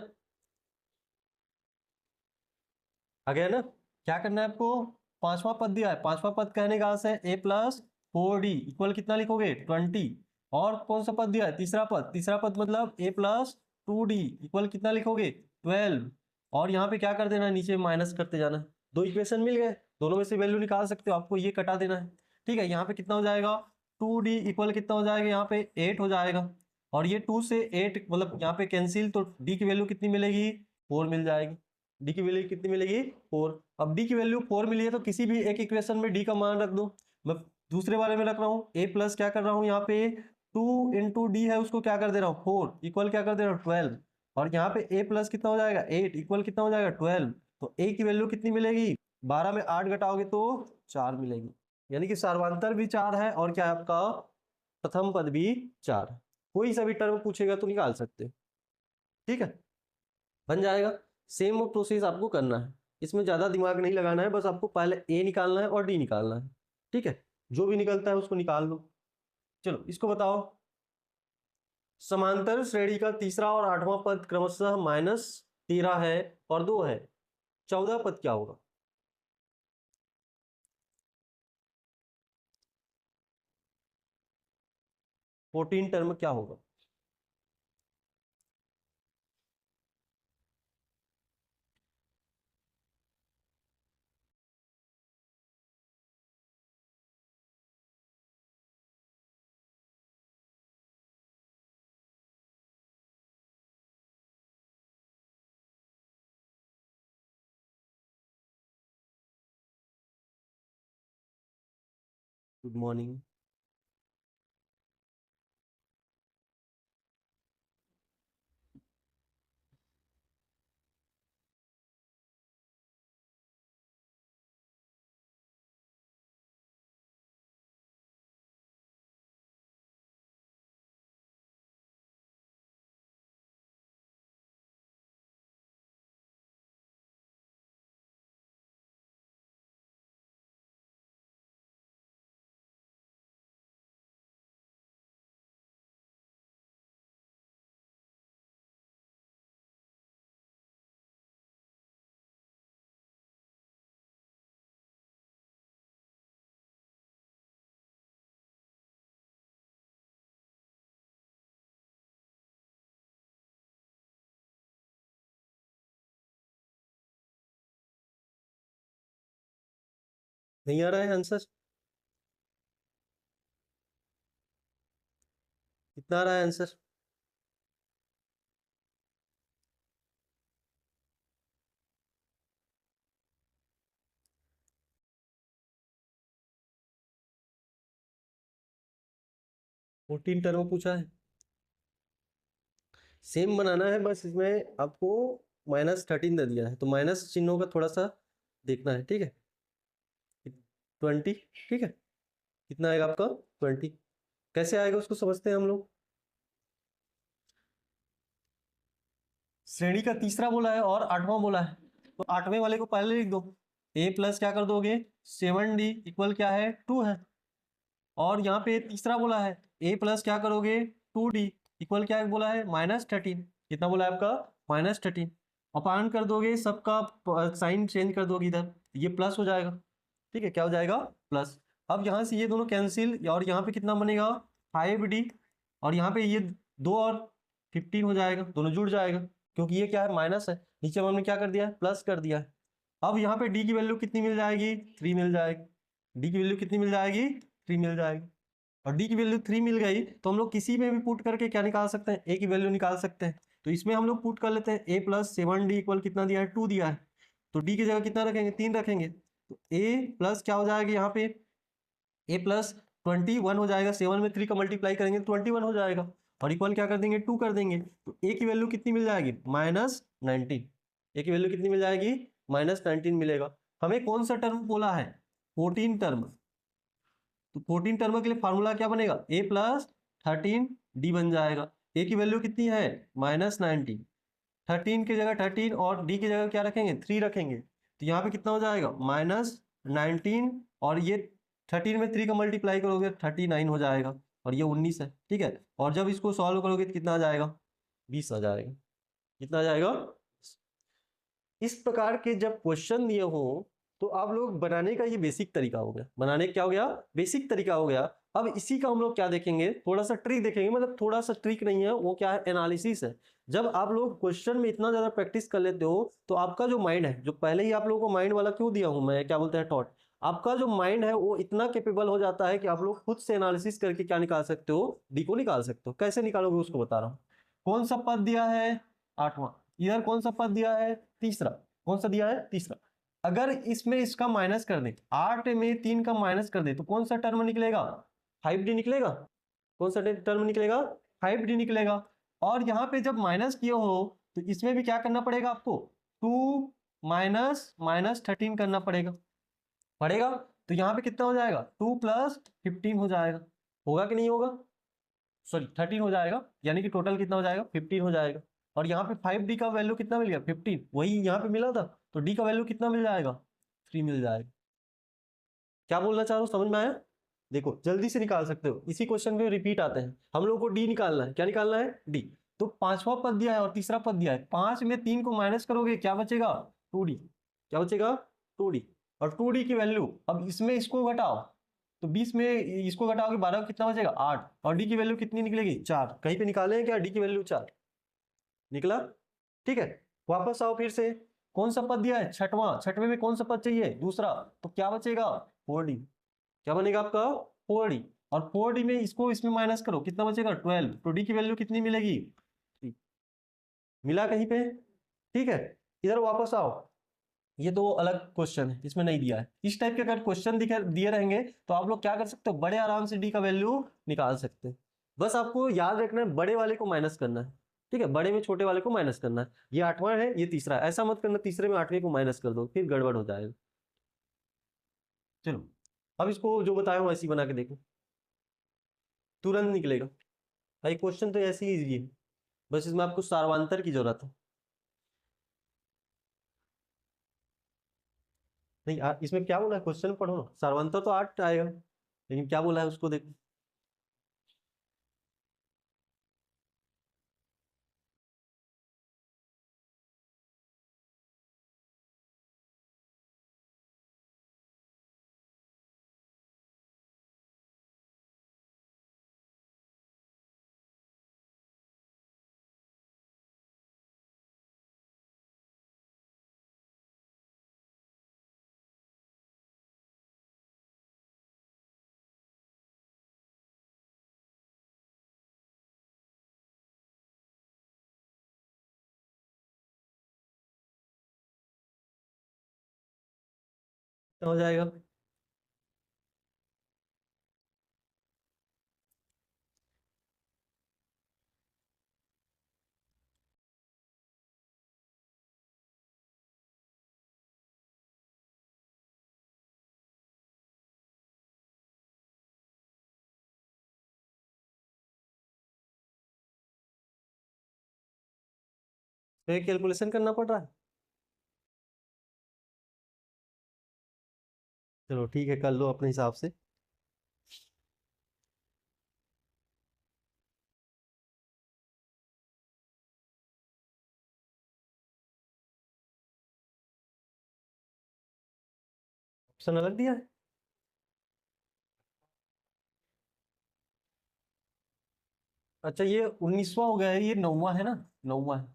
आ गया ना। क्या करना है आपको, पांचवा पद दिया है, पांचवा पद कहने का अर्थ है ए प्लस 4d इक्वल कितना लिखोगे, 20। और कौन सा पद दिया है, तीसरा पद, तीसरा पद मतलब ए प्लस 2d इक्वल कितना लिखोगे, 12। और यहाँ पे क्या कर देना है, नीचे माइनस करते जाना है। दो इक्वेशन मिल गए, दोनों में से वैल्यू निकाल सकते हो, आपको ये कटा देना है। ठीक है, यहाँ पे कितना हो जाएगा, 2d इक्वल कितना हो जाएगा, यहाँ पे 8 हो जाएगा। और ये 2 से 8 मतलब यहाँ पे कैंसिल, तो d की वैल्यू कितनी मिलेगी, 4 मिल जाएगी। डी की वैल्यू कितनी मिलेगी, 4। अब डी की वैल्यू 4 मिली है तो किसी भी एक इक्वेशन में डी का मान रख दो। मैं दूसरे वाले में रख रहा हूँ, ए प्लस क्या कर रहा हूँ यहाँ पे 2 इंटू डी है उसको क्या कर दे रहा हूँ 4 इक्वल क्या कर दे रहा हूँ 12, और यहाँ पे ए प्लस कितना हो जाएगा 8 इक्वल कितना हो जाएगा 12। तो ए की वैल्यू कितनी मिलेगी, 12 में 8 घटाओगे तो 4 मिलेगी, यानी कि सर्वांतर भी 4 है और क्या है आपका प्रथम पद भी 4 है। कोई सा भी टर्म पूछेगा तो निकाल सकते हो, ठीक है, बन जाएगा। सेम प्रोसेस आपको करना है, इसमें ज्यादा दिमाग नहीं लगाना है, बस आपको पहले ए निकालना है और डी निकालना है, ठीक है, जो भी निकलता है उसको निकाल लो। चलो इसको बताओ, समांतर श्रेणी का तीसरा और आठवां पद क्रमशः -13 है और 2 है, 14 पद क्या होगा? फोर्टीन टर्म क्या होगा? Good morning. नहीं आ रहा है आंसर? कितना आ रहा है आंसर? 14 टर्म पूछा है, सेम बनाना है, बस इसमें आपको -13 दे दिया है तो माइनस चिन्हों का थोड़ा सा देखना है, ठीक है। 20, ठीक है, कितना आएगा आपका 20, कैसे आएगा उसको समझते हैं हम लोग। श्रेणी का तीसरा बोला है और आठवां बोला है, तो आठवें वाले को पहले लिख दो, ए प्लस क्या कर दोगे 7d इक्वल क्या है 2 है, और यहाँ पे तीसरा बोला है ए प्लस क्या करोगे 2d इक्वल क्या बोला है -13, कितना बोला है आपका -13, अपान कर दोगे सबका साइन चेंज कर दोगे इधर, ये प्लस हो जाएगा, ठीक है, क्या हो जाएगा प्लस। अब यहाँ से ये दोनों कैंसिल और यहाँ पे कितना बनेगा 5d, और यहाँ पे ये 2 और 15 हो जाएगा, दोनों जुड़ जाएगा, क्योंकि ये क्या है माइनस है, नीचे हमने क्या कर दिया है प्लस कर दिया है। अब यहाँ पे d की वैल्यू कितनी मिल जाएगी 3 मिल जाएगी, d की वैल्यू कितनी मिल जाएगी 3 मिल जाएगी, और d की वैल्यू 3 मिल गई तो हम लोग किसी में भी पुट करके क्या निकाल सकते हैं a की वैल्यू निकाल सकते हैं। तो इसमें हम लोग पुट कर लेते हैं a प्लस 7d इक्वल कितना दिया है 2 दिया है, तो d की जगह कितना रखेंगे 3 रखेंगे, तो a प्लस क्या हो जाएगा यहाँ पे a प्लस 21 हो जाएगा, 7 में 3 का मल्टीप्लाई करेंगे तो 21 हो जाएगा, और इक्वल क्या कर देंगे 2 कर देंगे, तो a की वैल्यू कितनी मिल जाएगी -19, a की वैल्यू कितनी मिल जाएगी -19 मिलेगा। हमें कौन सा टर्म बोला है 14 टर्म, तो 14 टर्म के लिए फार्मूला क्या बनेगा a प्लस 13d बन जाएगा, a की वैल्यू कितनी है -19, 13 की जगह 13 और d की जगह क्या रखेंगे 3 रखेंगे, तो यहाँ पे कितना हो जाएगा -19, और ये 13 में 3 का मल्टीप्लाई करोगे 39 हो जाएगा, और ये 19 है, ठीक है, और जब इसको सॉल्व करोगे तो कितना आ जाएगा 20 आ जाएगा, कितना आ जाएगा। इस प्रकार के जब क्वेश्चन दिए हो तो आप लोग बनाने का ये बेसिक तरीका हो गया, बनाने का क्या हो गया बेसिक तरीका हो गया। अब इसी का हम लोग क्या देखेंगे थोड़ा सा ट्रिक देखेंगे, मतलब थोड़ा सा ट्रिक नहीं है वो, क्या है एनालिसिस है। जब आप लोग क्वेश्चन में इतना ज्यादा प्रैक्टिस कर लेते हो तो आपका जो माइंड है, जो पहले ही आप लोगों को माइंड वाला क्यों दिया हूं मैं, क्या बोलते हैं थॉट, आपका जो माइंड है वो इतना कैपेबल हो जाता है कि आप लोग खुद से एनालिसिस करके क्या निकाल सकते हो डी को निकाल सकते हो। कैसे निकालोगे उसको बता रहा हूँ। कौन सा पद दिया है 8वां, इधर कौन सा पद दिया है तीसरा, कौन सा दिया है तीसरा, अगर इसमें इसका माइनस कर दे, 8 में 3 का माइनस कर दे तो कौन सा टर्म निकलेगा? 5d निकलेगा। कौन सा टर्म निकलेगा? 5d निकलेगा। और यहाँ पे जब माइनस किए हो तो इसमें भी क्या करना पड़ेगा आपको? 2 माइनस माइनस 13 करना पड़ेगा। तो यहाँ पे कितना हो जाएगा? 2 प्लस 15 हो जाएगा। होगा कि नहीं होगा? सॉरी 13 हो जाएगा, यानी कि टोटल कितना हो जाएगा? 15 हो जाएगा। और यहाँ पे 5d का वैल्यू कितना मिल गया? 15, वही यहाँ पे मिला था। तो d का वैल्यू कितना मिल जाएगा? 3 मिल जाएगा। क्या बोलना चाह रहा हूँ, समझ में आया? देखो जल्दी से निकाल सकते हो, इसी क्वेश्चन में रिपीट आते हैं। हम लोग को डी निकालना है। क्या निकालना है? डी। तो पांचवा पद दिया है और तीसरा पद दिया है। 5 में 3 को माइनस करोगे, क्या बचेगा? 2d। क्या बचेगा? 2d। और 2d की वैल्यू, अब इसमें इसको घटाओ तो 20 में इसको घटाओगे 12 कितना बचेगा? 8। और डी की वैल्यू कितनी निकलेगी? 4। कहीं पे निकाले हैं क्या? डी की वैल्यू 4 निकला। ठीक है, वापस आओ फिर से। कौन सा पद दिया है? छठवां। छठवें में कौन सा पद चाहिए? दूसरा। तो क्या बचेगा? 4d। क्या बनेगा आपका? 4d। और 4d में इसको इसमें माइनस करो, कितना बचेगा? 12। तो d की वैल्यू कितनी मिलेगी? 3। मिला कहीं पे? ठीक है, इधर वापस आओ। ये दो अलग क्वेश्चन है, इसमें नहीं दिया है। इस टाइप के अगर क्वेश्चन दिए रहेंगे तो आप लोग क्या कर सकते हो? बड़े आराम से डी का वैल्यू निकाल सकते हैं। बस आपको याद रखना है बड़े वाले को माइनस करना है। ठीक है, बड़े में छोटे वाले को माइनस करना है। ये 8वां है, ये तीसरा है। ऐसा मत करना तीसरे में 8वें को माइनस कर दो, फिर गड़बड़ हो जाएगा। चलो अब इसको जो बताया हूँ ऐसी बना के देखो, तुरंत निकलेगा भाई। क्वेश्चन तो ऐसे ही इजी है, बस इसमें आपको सार्वंतर की जरूरत है। नहीं इसमें क्या बोला है? क्वेश्चन पढ़ो ना। सार्वंतर तो 8 आएगा, लेकिन क्या बोला है उसको देखो। क्या हो जाएगा? तो कैलकुलेशन करना पड़ रहा है। चलो ठीक है, कर लो अपने हिसाब से। ऑप्शन अलग दिया है। अच्छा ये 19वां हो गया है, ये 9वां है ना? 9वां है,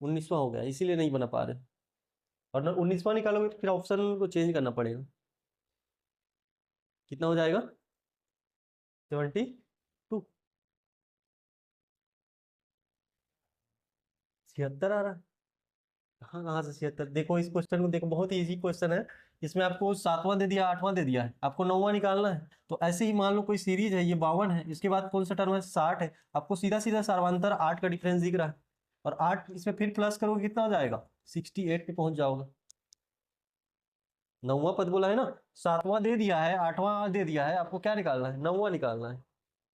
19वां हो गया है, इसीलिए नहीं बना पा रहे। और ना 19वां निकालोगे तो फिर ऑप्शन को चेंज करना पड़ेगा। कितना हो जाएगा? 72। 76 आ रहा है। कहाँ कहाँ से 76? देखो इस क्वेश्चन को देखो, बहुत ही इजी क्वेश्चन है। इसमें आपको 7वां दे दिया, 8वां दे दिया है, आपको 9वां निकालना है। तो ऐसे ही मान लो कोई सीरीज है, ये 52 है, इसके बाद कौन सा टर्म है? 60 है। आपको सीधा सीधा सार्वंतर 8 का डिफरेंस दिख रहा है। और 8 इसमें फिर प्लस करोगे कितना हो जाएगा? 68 पे पहुंच जाओगे। 9वां पद बोला है ना। 7वां दे दिया है, 8वां दे दिया है, आपको क्या निकालना है? 9वां निकालना है।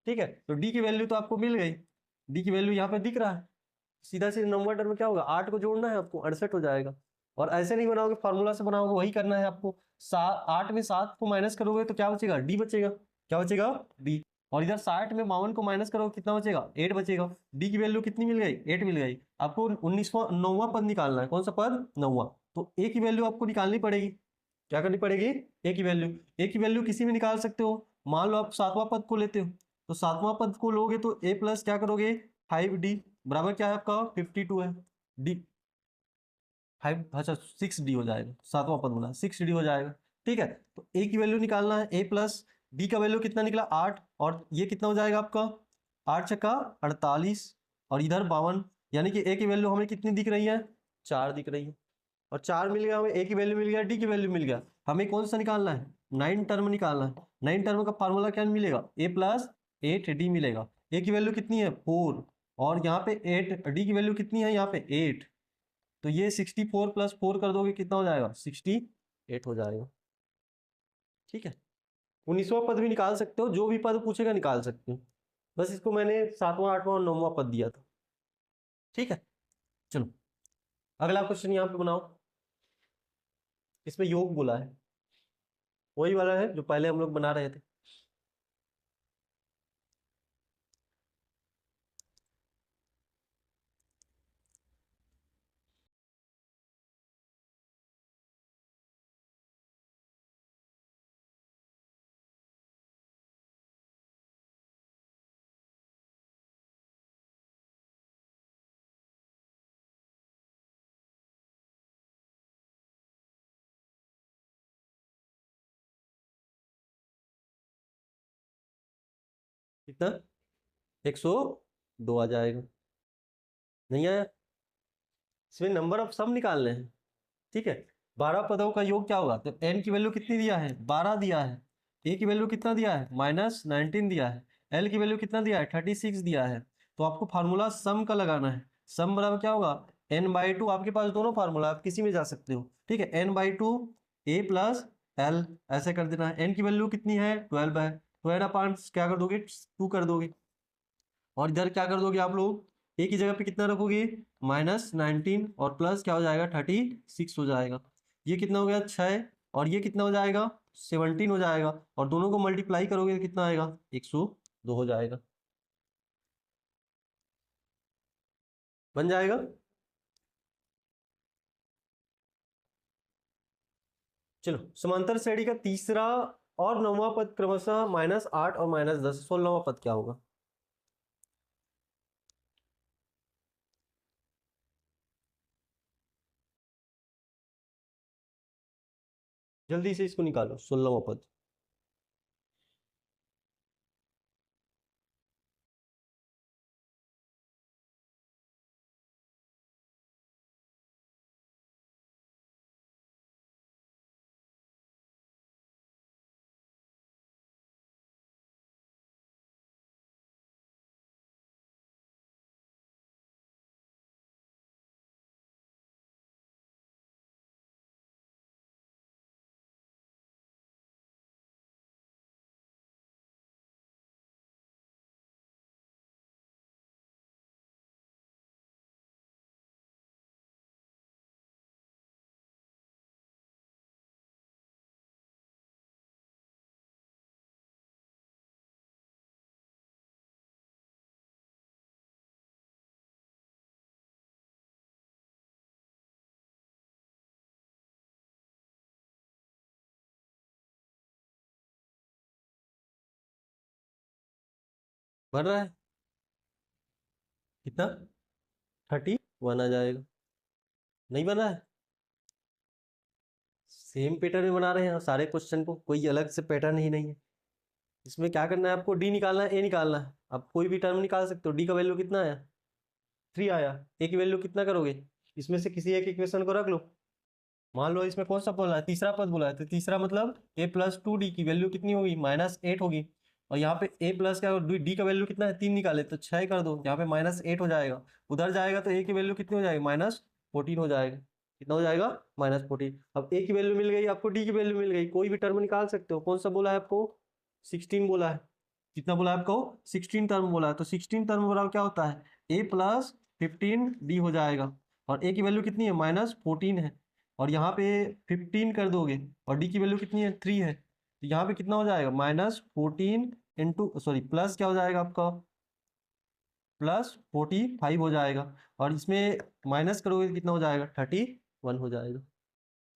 ठीक है, तो डी की वैल्यू तो आपको मिल गई। डी की वैल्यू यहाँ पे दिख रहा है। सीधा सीधा नंबर टर्म में क्या होगा? 8 को जोड़ना है आपको, 68 हो जाएगा। और ऐसे नहीं बनाओगे, फार्मूला से बनाओगे, वही करना है आपको। 8 में 7 को माइनस करोगे तो क्या बचेगा? डी बचेगा। क्या बचेगा? डी। और इधर 60 में 52 को माइनस करोगे, कितना बचेगा? 8 बचेगा। डी की वैल्यू कितनी मिल गई? 8 मिल गई। आपको 19वां 9वां पद निकालना है। कौन सा पद? 9वां। तो ए की वैल्यू आपको निकालनी पड़ेगी। क्या करनी पड़ेगी? ए की वैल्यू। ए की वैल्यू किसी में निकाल सकते हो। मान लो आप 7वां पद को लेते हो, तो 7वां पद को लोगे तो ए प्लस क्या करोगे? 5d बराबर क्या है आपका? 52 है। डी 5, अच्छा 6d हो जाएगा। 7वां पद बोला, 6d हो जाएगा। ठीक है, तो ए की वैल्यू निकालना है। ए प्लस डी का वैल्यू कितना निकला? 8। और ये कितना हो जाएगा आपका? 8 छक्का 48, और इधर 52। यानी कि ए की वैल्यू हमें कितनी दिख रही है? 4 दिख रही है। और 4 मिल गया हमें, ए की वैल्यू मिल गया, डी की वैल्यू मिल गया। हमें कौन सा निकालना है? 9 टर्म निकालना है। 9 टर्म का फार्मूला क्या मिलेगा? ए प्लस 8 डी मिलेगा। ए की वैल्यू कितनी है? 4, और यहाँ पे 8, डी की वैल्यू कितनी है यहाँ पे? 8। तो ये 64 प्लस 4 कर दोगे कितना हो जाएगा? 68 हो जाएगा। ठीक है, 19वां पद भी निकाल सकते हो, जो भी पद पूछेगा निकाल सकते हो। बस इसको मैंने 7वां 8वां और 9वां पद दिया था। ठीक है, चलो अगला क्वेश्चन यहाँ पे बनाओ। इसमें योग बोला है, वही वाला है जो पहले हम लोग बना रहे थे। कितना? 102 आ जाएगा। नहीं आया? इसमें नंबर ऑफ सम निकालने हैं। ठीक है, 12 पदों का योग क्या होगा? तो एन की वैल्यू कितनी दिया है? 12 दिया है। ए की वैल्यू कितना दिया है? -19 दिया है। एल की वैल्यू कितना दिया है? 36 दिया है। तो आपको फार्मूला सम का लगाना है। सम बराबर क्या होगा? n/2। आपके पास दोनों फार्मूला, आप किसी में जा सकते हो। ठीक है, n/2 ए प्लस एल, ऐसे कर देना है। एन की वैल्यू कितनी है? 12 है। तो एन अपान क्या कर दोगे? 2 कर दोगे। और इधर क्या कर दोगे आप लोग? ए की जगह पे कितना रखोगे? -19, और प्लस क्या हो जाएगा? 36 हो जाएगा। ये कितना हो गया? 6। और ये कितना हो जाएगा? 17 हो जाएगा। और दोनों को मल्टीप्लाई करोगे तो कितना आएगा? 102 हो जाएगा। बन जाएगा। चलो, समांतर श्रेणी का तीसरा और 9वां पद क्रमशः -8 और -10, 16वां पद क्या होगा? जल्दी से इसको निकालो, 16वां पद। बन रहा है? कितना? 31 आ जाएगा। नहीं बना है? सेम पैटर्न में बना रहे हैं सारे क्वेश्चन को, कोई अलग से पैटर्न ही नहीं है। इसमें क्या करना है आपको? डी निकालना है, ए निकालना है। आप कोई भी टर्म निकाल सकते हो। डी का वैल्यू कितना आया? 3 आया। ए की वैल्यू कितना करोगे? इसमें से किसी एक इक्वेशन को रख लो। मान लो इसमें कौन सा बोला है? तीसरा पद बोला है, तो तीसरा मतलब a+2d की वैल्यू कितनी होगी? -8 होगी। और यहाँ पे a प्लस क्या, डी का वैल्यू कितना है? 3 निकाले तो 6 कर दो, यहाँ पे -8 हो जाएगा। उधर जाएगा तो a की वैल्यू कितनी हो जाएगी? -14 हो जाएगा। कितना हो जाएगा? -14। अब a की वैल्यू मिल गई आपको, डी की वैल्यू मिल गई, कोई भी टर्म निकाल सकते हो। कौन सा बोला है आपको? 16 बोला है। कितना बोला है आपको? 16 टर्म बोला है। तो 16 टर्म बराबर क्या होता है? a+15d हो जाएगा। और a की वैल्यू कितनी है? -14 है। और यहाँ पे 15 कर दोगे, और डी की वैल्यू कितनी है? 3 है। तो यहाँ पे कितना हो जाएगा? -14 इंटू, सॉरी, प्लस क्या हो जाएगा आपका? +45 हो जाएगा। और इसमें माइनस करोगे तो कितना हो जाएगा? 31 हो जाएगा।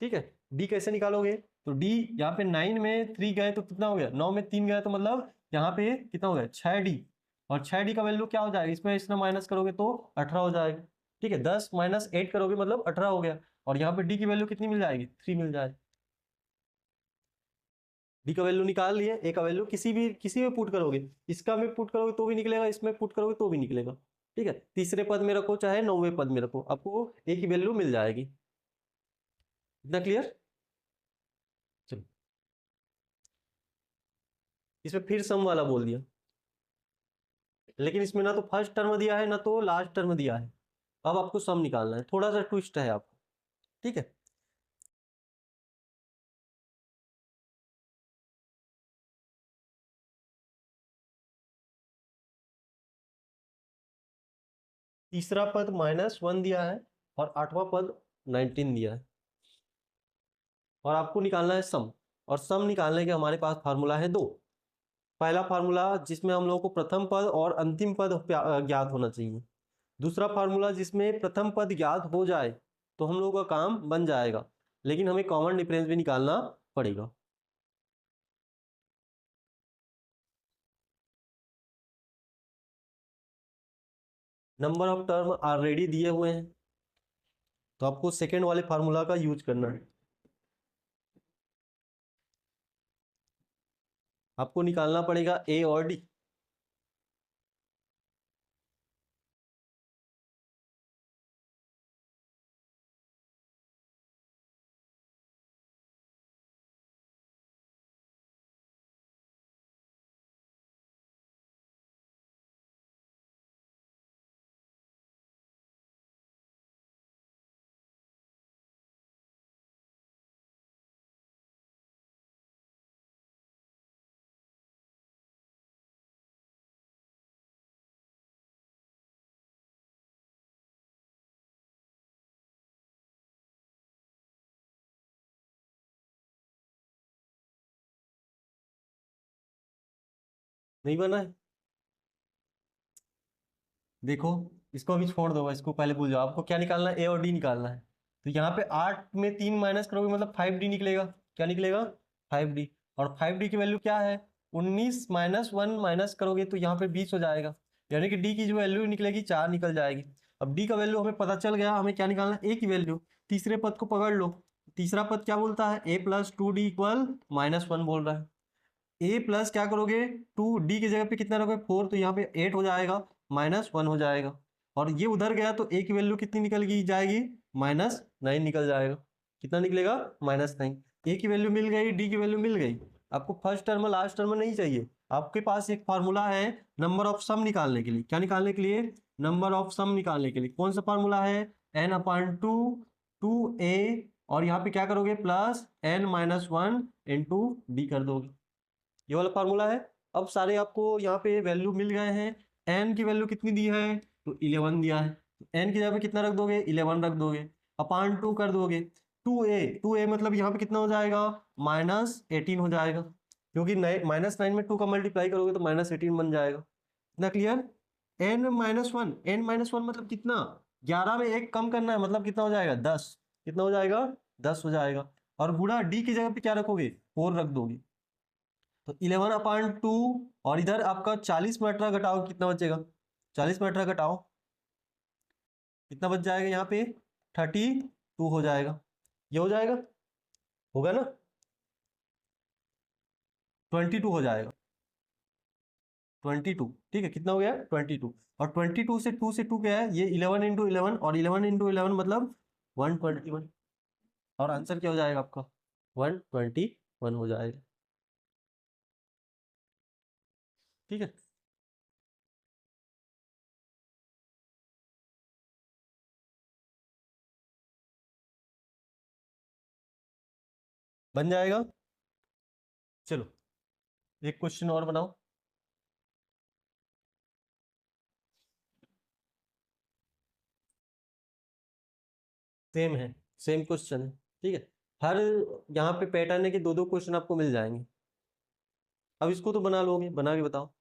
ठीक है, डी कैसे निकालोगे? तो डी यहाँ पे 9 में 3 गए तो कितना हो गया? 9 में 3 गए तो मतलब यहाँ पे कितना हो गया? 6d। और 6d का वैल्यू क्या हो जाएगा? इसमें इसमें माइनस करोगे तो 18 हो जाएगा। ठीक है, 10 - 8 करोगे मतलब 18 हो गया। और यहाँ पे डी की वैल्यू कितनी मिल जाएगी? 3 मिल जाएगी। डी का वैल्यू निकाल लिए। ए का वैल्यू किसी में पुट करोगे, इसका में पुट करोगे तो भी निकलेगा, इसमें पुट करोगे तो भी निकलेगा। ठीक है, तीसरे पद में रखो चाहे 9वें पद में रखो, आपको ए की वैल्यू मिल जाएगी। इतना क्लियर? चलो, इसमें फिर सम वाला बोल दिया, लेकिन इसमें ना तो फर्स्ट टर्म दिया है ना तो लास्ट टर्म दिया है। अब आपको सम निकालना है, थोड़ा सा ट्विस्ट है आपको, ठीक है। तीसरा पद -1 दिया है और आठवां पद 19 दिया है, और आपको निकालना है सम। और सम निकालने के हमारे पास फार्मूला है दो। पहला फार्मूला जिसमें हम लोगों को प्रथम पद और अंतिम पद ज्ञात होना चाहिए। दूसरा फार्मूला जिसमें प्रथम पद ज्ञात हो जाए तो हम लोगों का काम बन जाएगा, लेकिन हमें कॉमन डिफरेंस भी निकालना पड़ेगा। नंबर ऑफ टर्म ऑलरेडी दिए हुए हैं, तो आपको सेकेंड वाले फार्मूला का यूज करना है। आपको निकालना पड़ेगा ए और डी। नहीं बना है? देखो, इसको अभी छोड़ दो, इसको पहले भूल जाओ। आपको क्या निकालना है? ए और डी निकालना है। तो यहाँ पे 8 में 3 माइनस करोगे मतलब 5D निकलेगा। क्या निकलेगा? 5D। और 5D की वैल्यू क्या है? 19 -1 माइनस करोगे तो यहाँ पे 20 हो जाएगा, यानी कि डी की जो वैल्यू निकलेगी 4 निकल जाएगी। अब डी का वैल्यू हमें पता चल गया, हमें क्या निकालना है? ए की वैल्यू। तीसरे पद को पकड़ लो। तीसरा पद क्या बोलता है? a+2d इक्वल -1 बोल रहा है। ए प्लस क्या करोगे? 2D की जगह पे कितना रखोगे? 4, तो यहाँ पे 8 हो जाएगा, -1 हो जाएगा। और ये उधर गया तो ए की वैल्यू कितनी निकल गई जाएगी? -9 निकल जाएगा। कितना निकलेगा? -9। ए की वैल्यू मिल गई, डी की वैल्यू मिल गई। आपको फर्स्ट टर्म लास्ट टर्म नहीं चाहिए। आपके पास एक फार्मूला है नंबर ऑफ सम निकालने के लिए। क्या निकालने के लिए? नंबर ऑफ सम निकालने के लिए। कौन सा फार्मूला है? n/2 2a, और यहाँ पे क्या करोगे? +n-1 इंटू डी कर दोगे। ये वाला फार्मूला है। अब सारे आपको यहाँ पे वैल्यू मिल गए हैं। एन की वैल्यू कितनी दी है? तो 11 दिया है। एन की जगह पे कितना रख दोगे? 11 रख दोगे। अपान 2 कर दोगे। 2a मतलब यहाँ पे कितना हो जाएगा? -18 हो जाएगा, क्योंकि -9 में 2 का मल्टीप्लाई करोगे तो -18 बन जाएगा। इतना क्लियर? n-1, n-1 मतलब कितना? 11 में 1 कम करना है, मतलब कितना हो जाएगा? 10। कितना हो जाएगा? 10 हो जाएगा। और गुणा डी की जगह पे क्या रखोगे? 4 रख दोगे। तो 11/2, और इधर आपका 40 में 18 घटाओ, कितना बचेगा? 40 में 18 घटाओ, कितना बच जाएगा? यहाँ पे 32 हो जाएगा। ये हो जाएगा, होगा ना? 22 हो जाएगा। 22, ठीक है। कितना हो गया? 22। और 22 से 2 क्या है? ये 11 × 11, और 11 × 11 मतलब 121। और आंसर क्या हो जाएगा आपका? 121 हो जाएगा, ठीक है। बन जाएगा। चलो, एक क्वेश्चन और बनाओ। सेम है, सेम क्वेश्चन है, ठीक है। हर यहाँ पे पैटर्न है कि दो दो क्वेश्चन आपको मिल जाएंगे। अब इसको तो बना लोगे, बना के बताओ।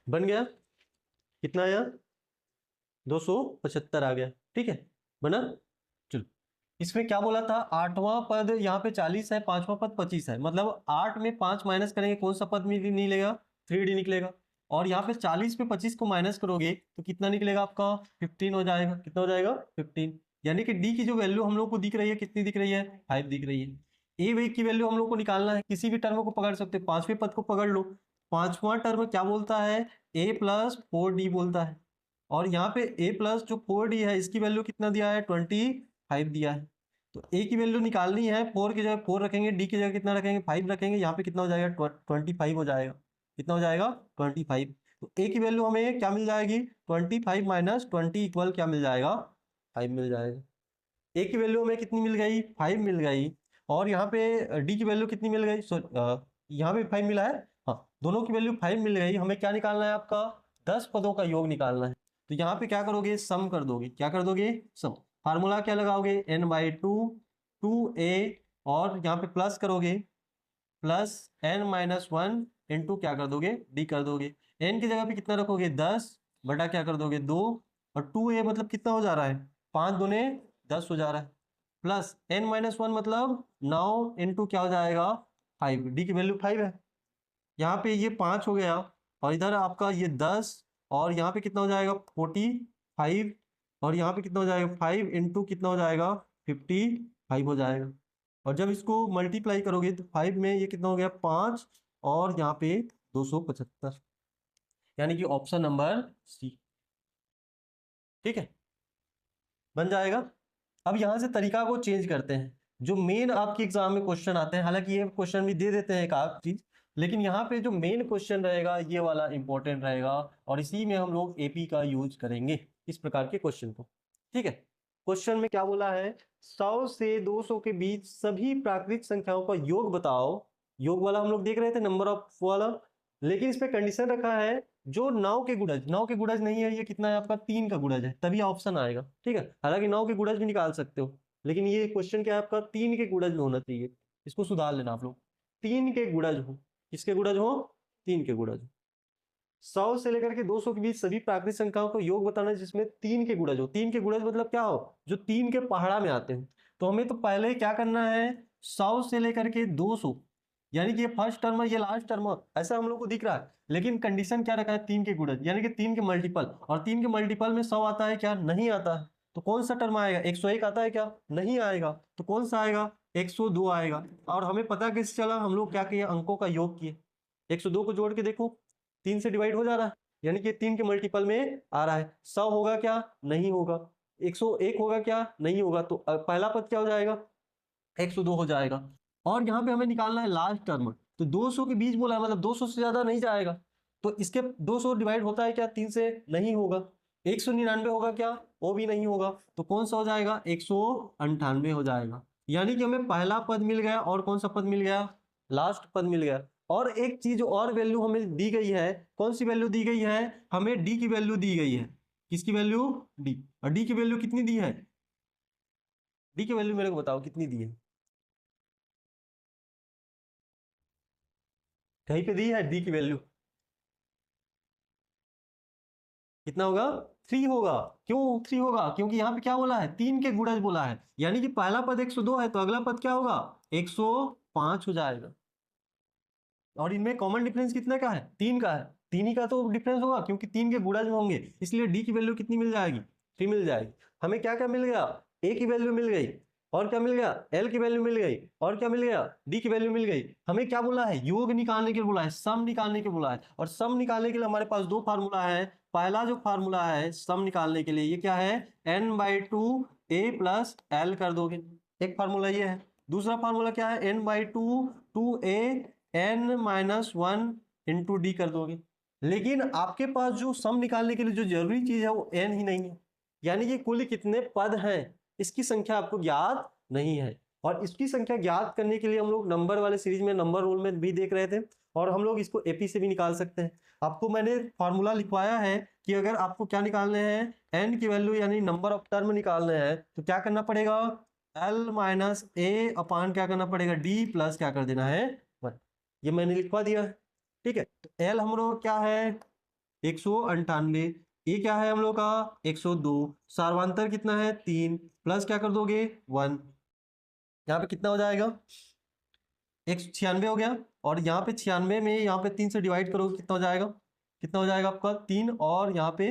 बन गया, कितना आया 275 आ गया, ठीक है बना। चलो इसमें क्या बोला था, आठवां पद यहाँ पे 40 है, पांचवा पद 25 है, मतलब 8 में 5 माइनस करेंगे कौन सा पद में निकलेगा, 3D निकलेगा। और यहाँ पे 40 पे 25 को माइनस करोगे तो कितना निकलेगा आपका 15 हो जाएगा, कितना हो जाएगा 15। यानी कि डी की जो वैल्यू हम लोग को दिख रही है कितनी दिख रही है 5 दिख रही है। ए वे की वैल्यू हम लोग को निकालना है, किसी भी टर्म को पकड़ सकते हो, पांचवें पद को पकड़ लो, पांचवा टर्म क्या बोलता है a प्लस 4d बोलता है। और यहाँ पे a प्लस जो 4d है इसकी वैल्यू कितना दिया है 25 दिया है। तो a की वैल्यू निकालनी है, 4 की जगह 4 रखेंगे, d की जगह कितना रखेंगे 5 रखेंगे, यहाँ पे कितना हो जाएगा 25 हो जाएगा, कितना हो जाएगा 25। तो a की वैल्यू हमें क्या मिल जाएगी 25 माइनस 20 इक्वल क्या मिल जाएगा 5 मिल जाएगा। a की वैल्यू हमें कितनी मिल गई 5 मिल गई, और यहाँ पे d की वैल्यू कितनी मिल गई, यहाँ पे 5 मिला है, हाँ दोनों की वैल्यू 5 मिल गई। हमें क्या निकालना है आपका 10 पदों का योग निकालना है। तो यहाँ पे क्या करोगे सम कर दोगे, क्या कर दोगे सम, फार्मूला क्या लगाओगे n/2 2a, और यहाँ पे प्लस करोगे प्लस n-1 इंटू क्या कर दोगे d कर दोगे, n की जगह पे कितना रखोगे 10 बटा क्या कर दोगे 2, और 2a मतलब कितना हो जा रहा है 5 दूने 10 हो जा रहा है, प्लस n-1 मतलब 9 इंटू क्या हो जाएगा 5, d की वैल्यू 5 है, यहाँ पे ये 5 हो गया, और इधर आपका ये 10, और यहाँ पे कितना हो जाएगा 45, और यहाँ पे कितना हो जाएगा 5 इंटू कितना हो जाएगा 55 हो जाएगा। और जब इसको मल्टीप्लाई करोगे तो 5 में ये कितना हो गया 5, और यहाँ पे 275, यानी कि ऑप्शन नंबर सी, ठीक है बन जाएगा। अब यहाँ से तरीका को चेंज करते हैं, जो मेन आपके एग्जाम में क्वेश्चन आते हैं, हालांकि ये क्वेश्चन भी दे देते हैं एक आध चीज, लेकिन यहाँ पे जो मेन क्वेश्चन रहेगा ये वाला इंपॉर्टेंट रहेगा, और इसी में हम लोग एपी का यूज करेंगे इस प्रकार के क्वेश्चन को, ठीक है। क्वेश्चन में क्या बोला है 100 से 200 के बीच सभी प्राकृतिक संख्याओं का योग बताओ, योग वाला हम लोग देख रहे थे नंबर ऑफ वाला, लेकिन इस पे कंडीशन रखा है जो 9 के गुणज नहीं है, ये कितना है आपका 3 का गुणज है तभी ऑप्शन आएगा, ठीक है। हालांकि 9 के गुणज भी निकाल सकते हो, लेकिन ये क्वेश्चन क्या है आपका 3 के गुणज में होना चाहिए, इसको सुधार लेना आप लोग, 3 के गुणज हो, किसके गुणज हो 3 के गुणज हो। 100 से लेकर के 200 के बीच सभी प्राकृतिक संख्याओं को योग बताना है जिसमें 3 के गुणज हो, 3 के गुणज मतलब क्या हो जो 3 के पहाड़ा में आते हैं। तो हमें तो पहले क्या करना है 100 से लेकर के 200, यानी कि ये फर्स्ट टर्म है ये लास्ट टर्म है ऐसा हम लोग को दिख रहा है, लेकिन कंडीशन क्या रखा है 3 के गुणज यानी कि 3 के मल्टीपल, और 3 के मल्टीपल में 100 आता है क्या नहीं आता है, तो कौन सा टर्म आएगा 101 आता है क्या नहीं आएगा, तो कौन सा आएगा 102 आएगा। और हमें पता कैसे चला, हम लोग क्या किए अंकों का योग किए, 102 को जोड़ के देखो 3 से डिवाइड हो जा रहा है, यानी कि 3 के मल्टीपल में आ रहा है। 100 होगा क्या नहीं होगा, 101 होगा क्या नहीं होगा, तो पहला पद क्या हो जाएगा 102 हो जाएगा। और यहाँ पे हमें निकालना है लास्ट टर्म, तो 200 के बीच बोला है मतलब 200 से ज्यादा नहीं जाएगा, तो इसके 200 डिवाइड होता है क्या 3 से नहीं होगा, 199 होगा क्या वो भी नहीं होगा, तो कौन सा हो जाएगा 198 हो जाएगा। यानी कि हमें पहला पद मिल गया, और कौन सा पद मिल गया लास्ट पद मिल गया। और एक चीज और वैल्यू हमें दी गई है, कौन सी वैल्यू दी गई है हमें डी की वैल्यू दी गई है, किसकी वैल्यू डी, और डी की वैल्यू कितनी दी है, डी की वैल्यू मेरे को बताओ कितनी दी है, कहीं पे दी है डी की वैल्यू कितना होगा 3 होगा। क्यों 3 होगा, क्योंकि यहाँ पे क्या बोला है 3 के गुणज बोला है, यानी कि पहला पद 102 है तो अगला पद क्या होगा 105 हो जाएगा। और इनमें कॉमन डिफरेंस कितने का है 3 का है, 3 ही का तो डिफरेंस होगा क्योंकि 3 के गुणज में होंगे, इसलिए डी की वैल्यू कितनी मिल जाएगी 3 मिल जाएगी। हमें क्या क्या मिल गया ए की वैल्यू मिल गई, और क्या मिल गया एल की वैल्यू मिल गई, और क्या मिल गया डी की वैल्यू मिल गई। हमें क्या बोला है योग निकालने के लिए बोला है, सम निकालने के बोला है, और सम निकालने के लिए हमारे पास दो फार्मूला है। पहला जो फार्मूला है सम निकालने के लिए ये क्या है n/2 a प्लस एल कर दोगे, एक फार्मूला ये है। दूसरा फार्मूला क्या है n/2 2a n-1 into D कर दोगे। लेकिन आपके पास जो सम निकालने के लिए जो जरूरी चीज है वो n ही नहीं है, यानी कि कुल कितने पद हैं इसकी संख्या आपको ज्ञात नहीं है। और इसकी संख्या ज्ञात करने के लिए हम लोग नंबर वाले सीरीज में नंबर रूल में भी देख रहे थे, और हम लोग इसको एपी से भी निकाल सकते हैं। आपको मैंने फॉर्मूला लिखवाया है कि अगर आपको क्या निकालने हैं n की वैल्यू यानी नंबर ऑफ टर्म निकालने हैं तो क्या करना पड़ेगा l माइनस ए अपान क्या करना पड़ेगा d प्लस क्या कर देना है 1, ये मैंने लिखवा दिया है, ठीक है। तो l हम लोग क्या है 198, ये क्या है हम लोग का 102, सार्वंतर कितना है 3, प्लस क्या कर दोगे 1, यहाँ पे कितना हो जाएगा 196 हो गया। और यहाँ पे 96 में यहाँ पे 3 से डिवाइड करोगे कितना हो जाएगा, कितना हो जाएगा आपका 3, और यहाँ पे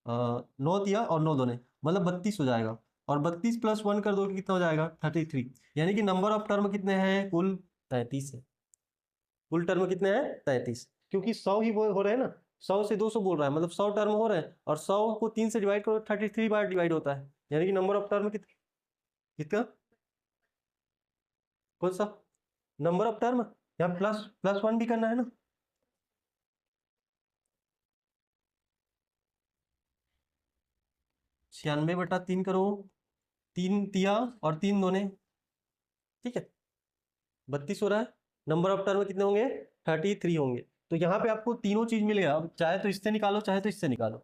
9 दिया और 9 दोने मतलब 32 हो जाएगा। और 32 प्लस 1 कर दोगे कितना हो जाएगा 33, यानी कि नंबर ऑफ टर्म कितने हैं कुल 33 है। कुल टर्म कितने हैं 33, क्योंकि 100 ही हो रहे हैं ना, 100 से 200 बोल रहा है मतलब 100 टर्म हो रहे हैं, और 100 को 3 से डिवाइड करो 33 बार डिवाइड होता है, यानी कि नंबर ऑफ टर्म कितना, कौन सा नंबर ऑफ टर्म, यहाँ प्लस प्लस 1 भी करना है ना। 96/3 करो, 3 तिया और 3 दोने, ठीक है 32 हो रहा है। नंबर ऑफ टर्म कितने होंगे 33 होंगे। तो यहाँ पे आपको तीनों चीज मिलेगा, अब चाहे तो इससे निकालो चाहे तो इससे निकालो,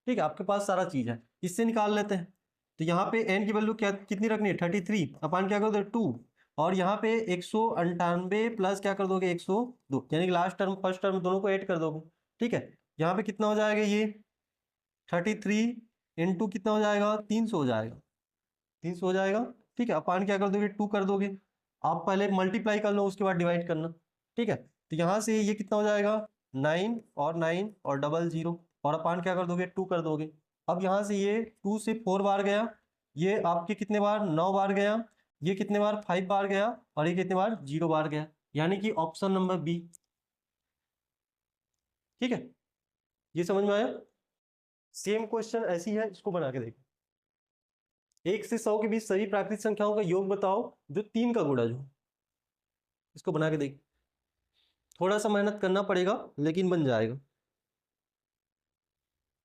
ठीक है आपके पास सारा चीज है, इससे निकाल लेते हैं। तो यहाँ पे n की वैल्यू क्या कितनी रखनी है 33, अपन क्या कर दो 2, और यहाँ पे 198 प्लस क्या कर दोगे 102, यानी कि लास्ट टर्म फर्स्ट टर्म दोनों को ऐड कर दोगे, ठीक है। यहाँ पे कितना हो जाएगा ये 33 इंटू कितना हो जाएगा 300 हो जाएगा, 300 हो जाएगा, ठीक है। अपान क्या कर दोगे 2 कर दोगे, आप पहले मल्टीप्लाई कर लो उसके बाद डिवाइड करना, ठीक है। तो यहाँ से ये कितना हो जाएगा 9 और 9 और 00, और अपान क्या कर दोगे 2 कर दोगे। अब यहाँ से ये 2 से 4 बार गया, ये आपके कितने बार 9 बार गया, ये कितने बार 5 बार गया, और ये कितने बार 0 बार गया, यानी कि ऑप्शन नंबर बी, ठीक है। ये समझ में आया। सेम क्वेश्चन ऐसी है, इसको बना के देखो। 1 से 100 के बीच सभी प्राकृतिक संख्याओं का योग बताओ जो 3 का गुणज हो, इसको बना के देख, थोड़ा सा मेहनत करना पड़ेगा लेकिन बन जाएगा।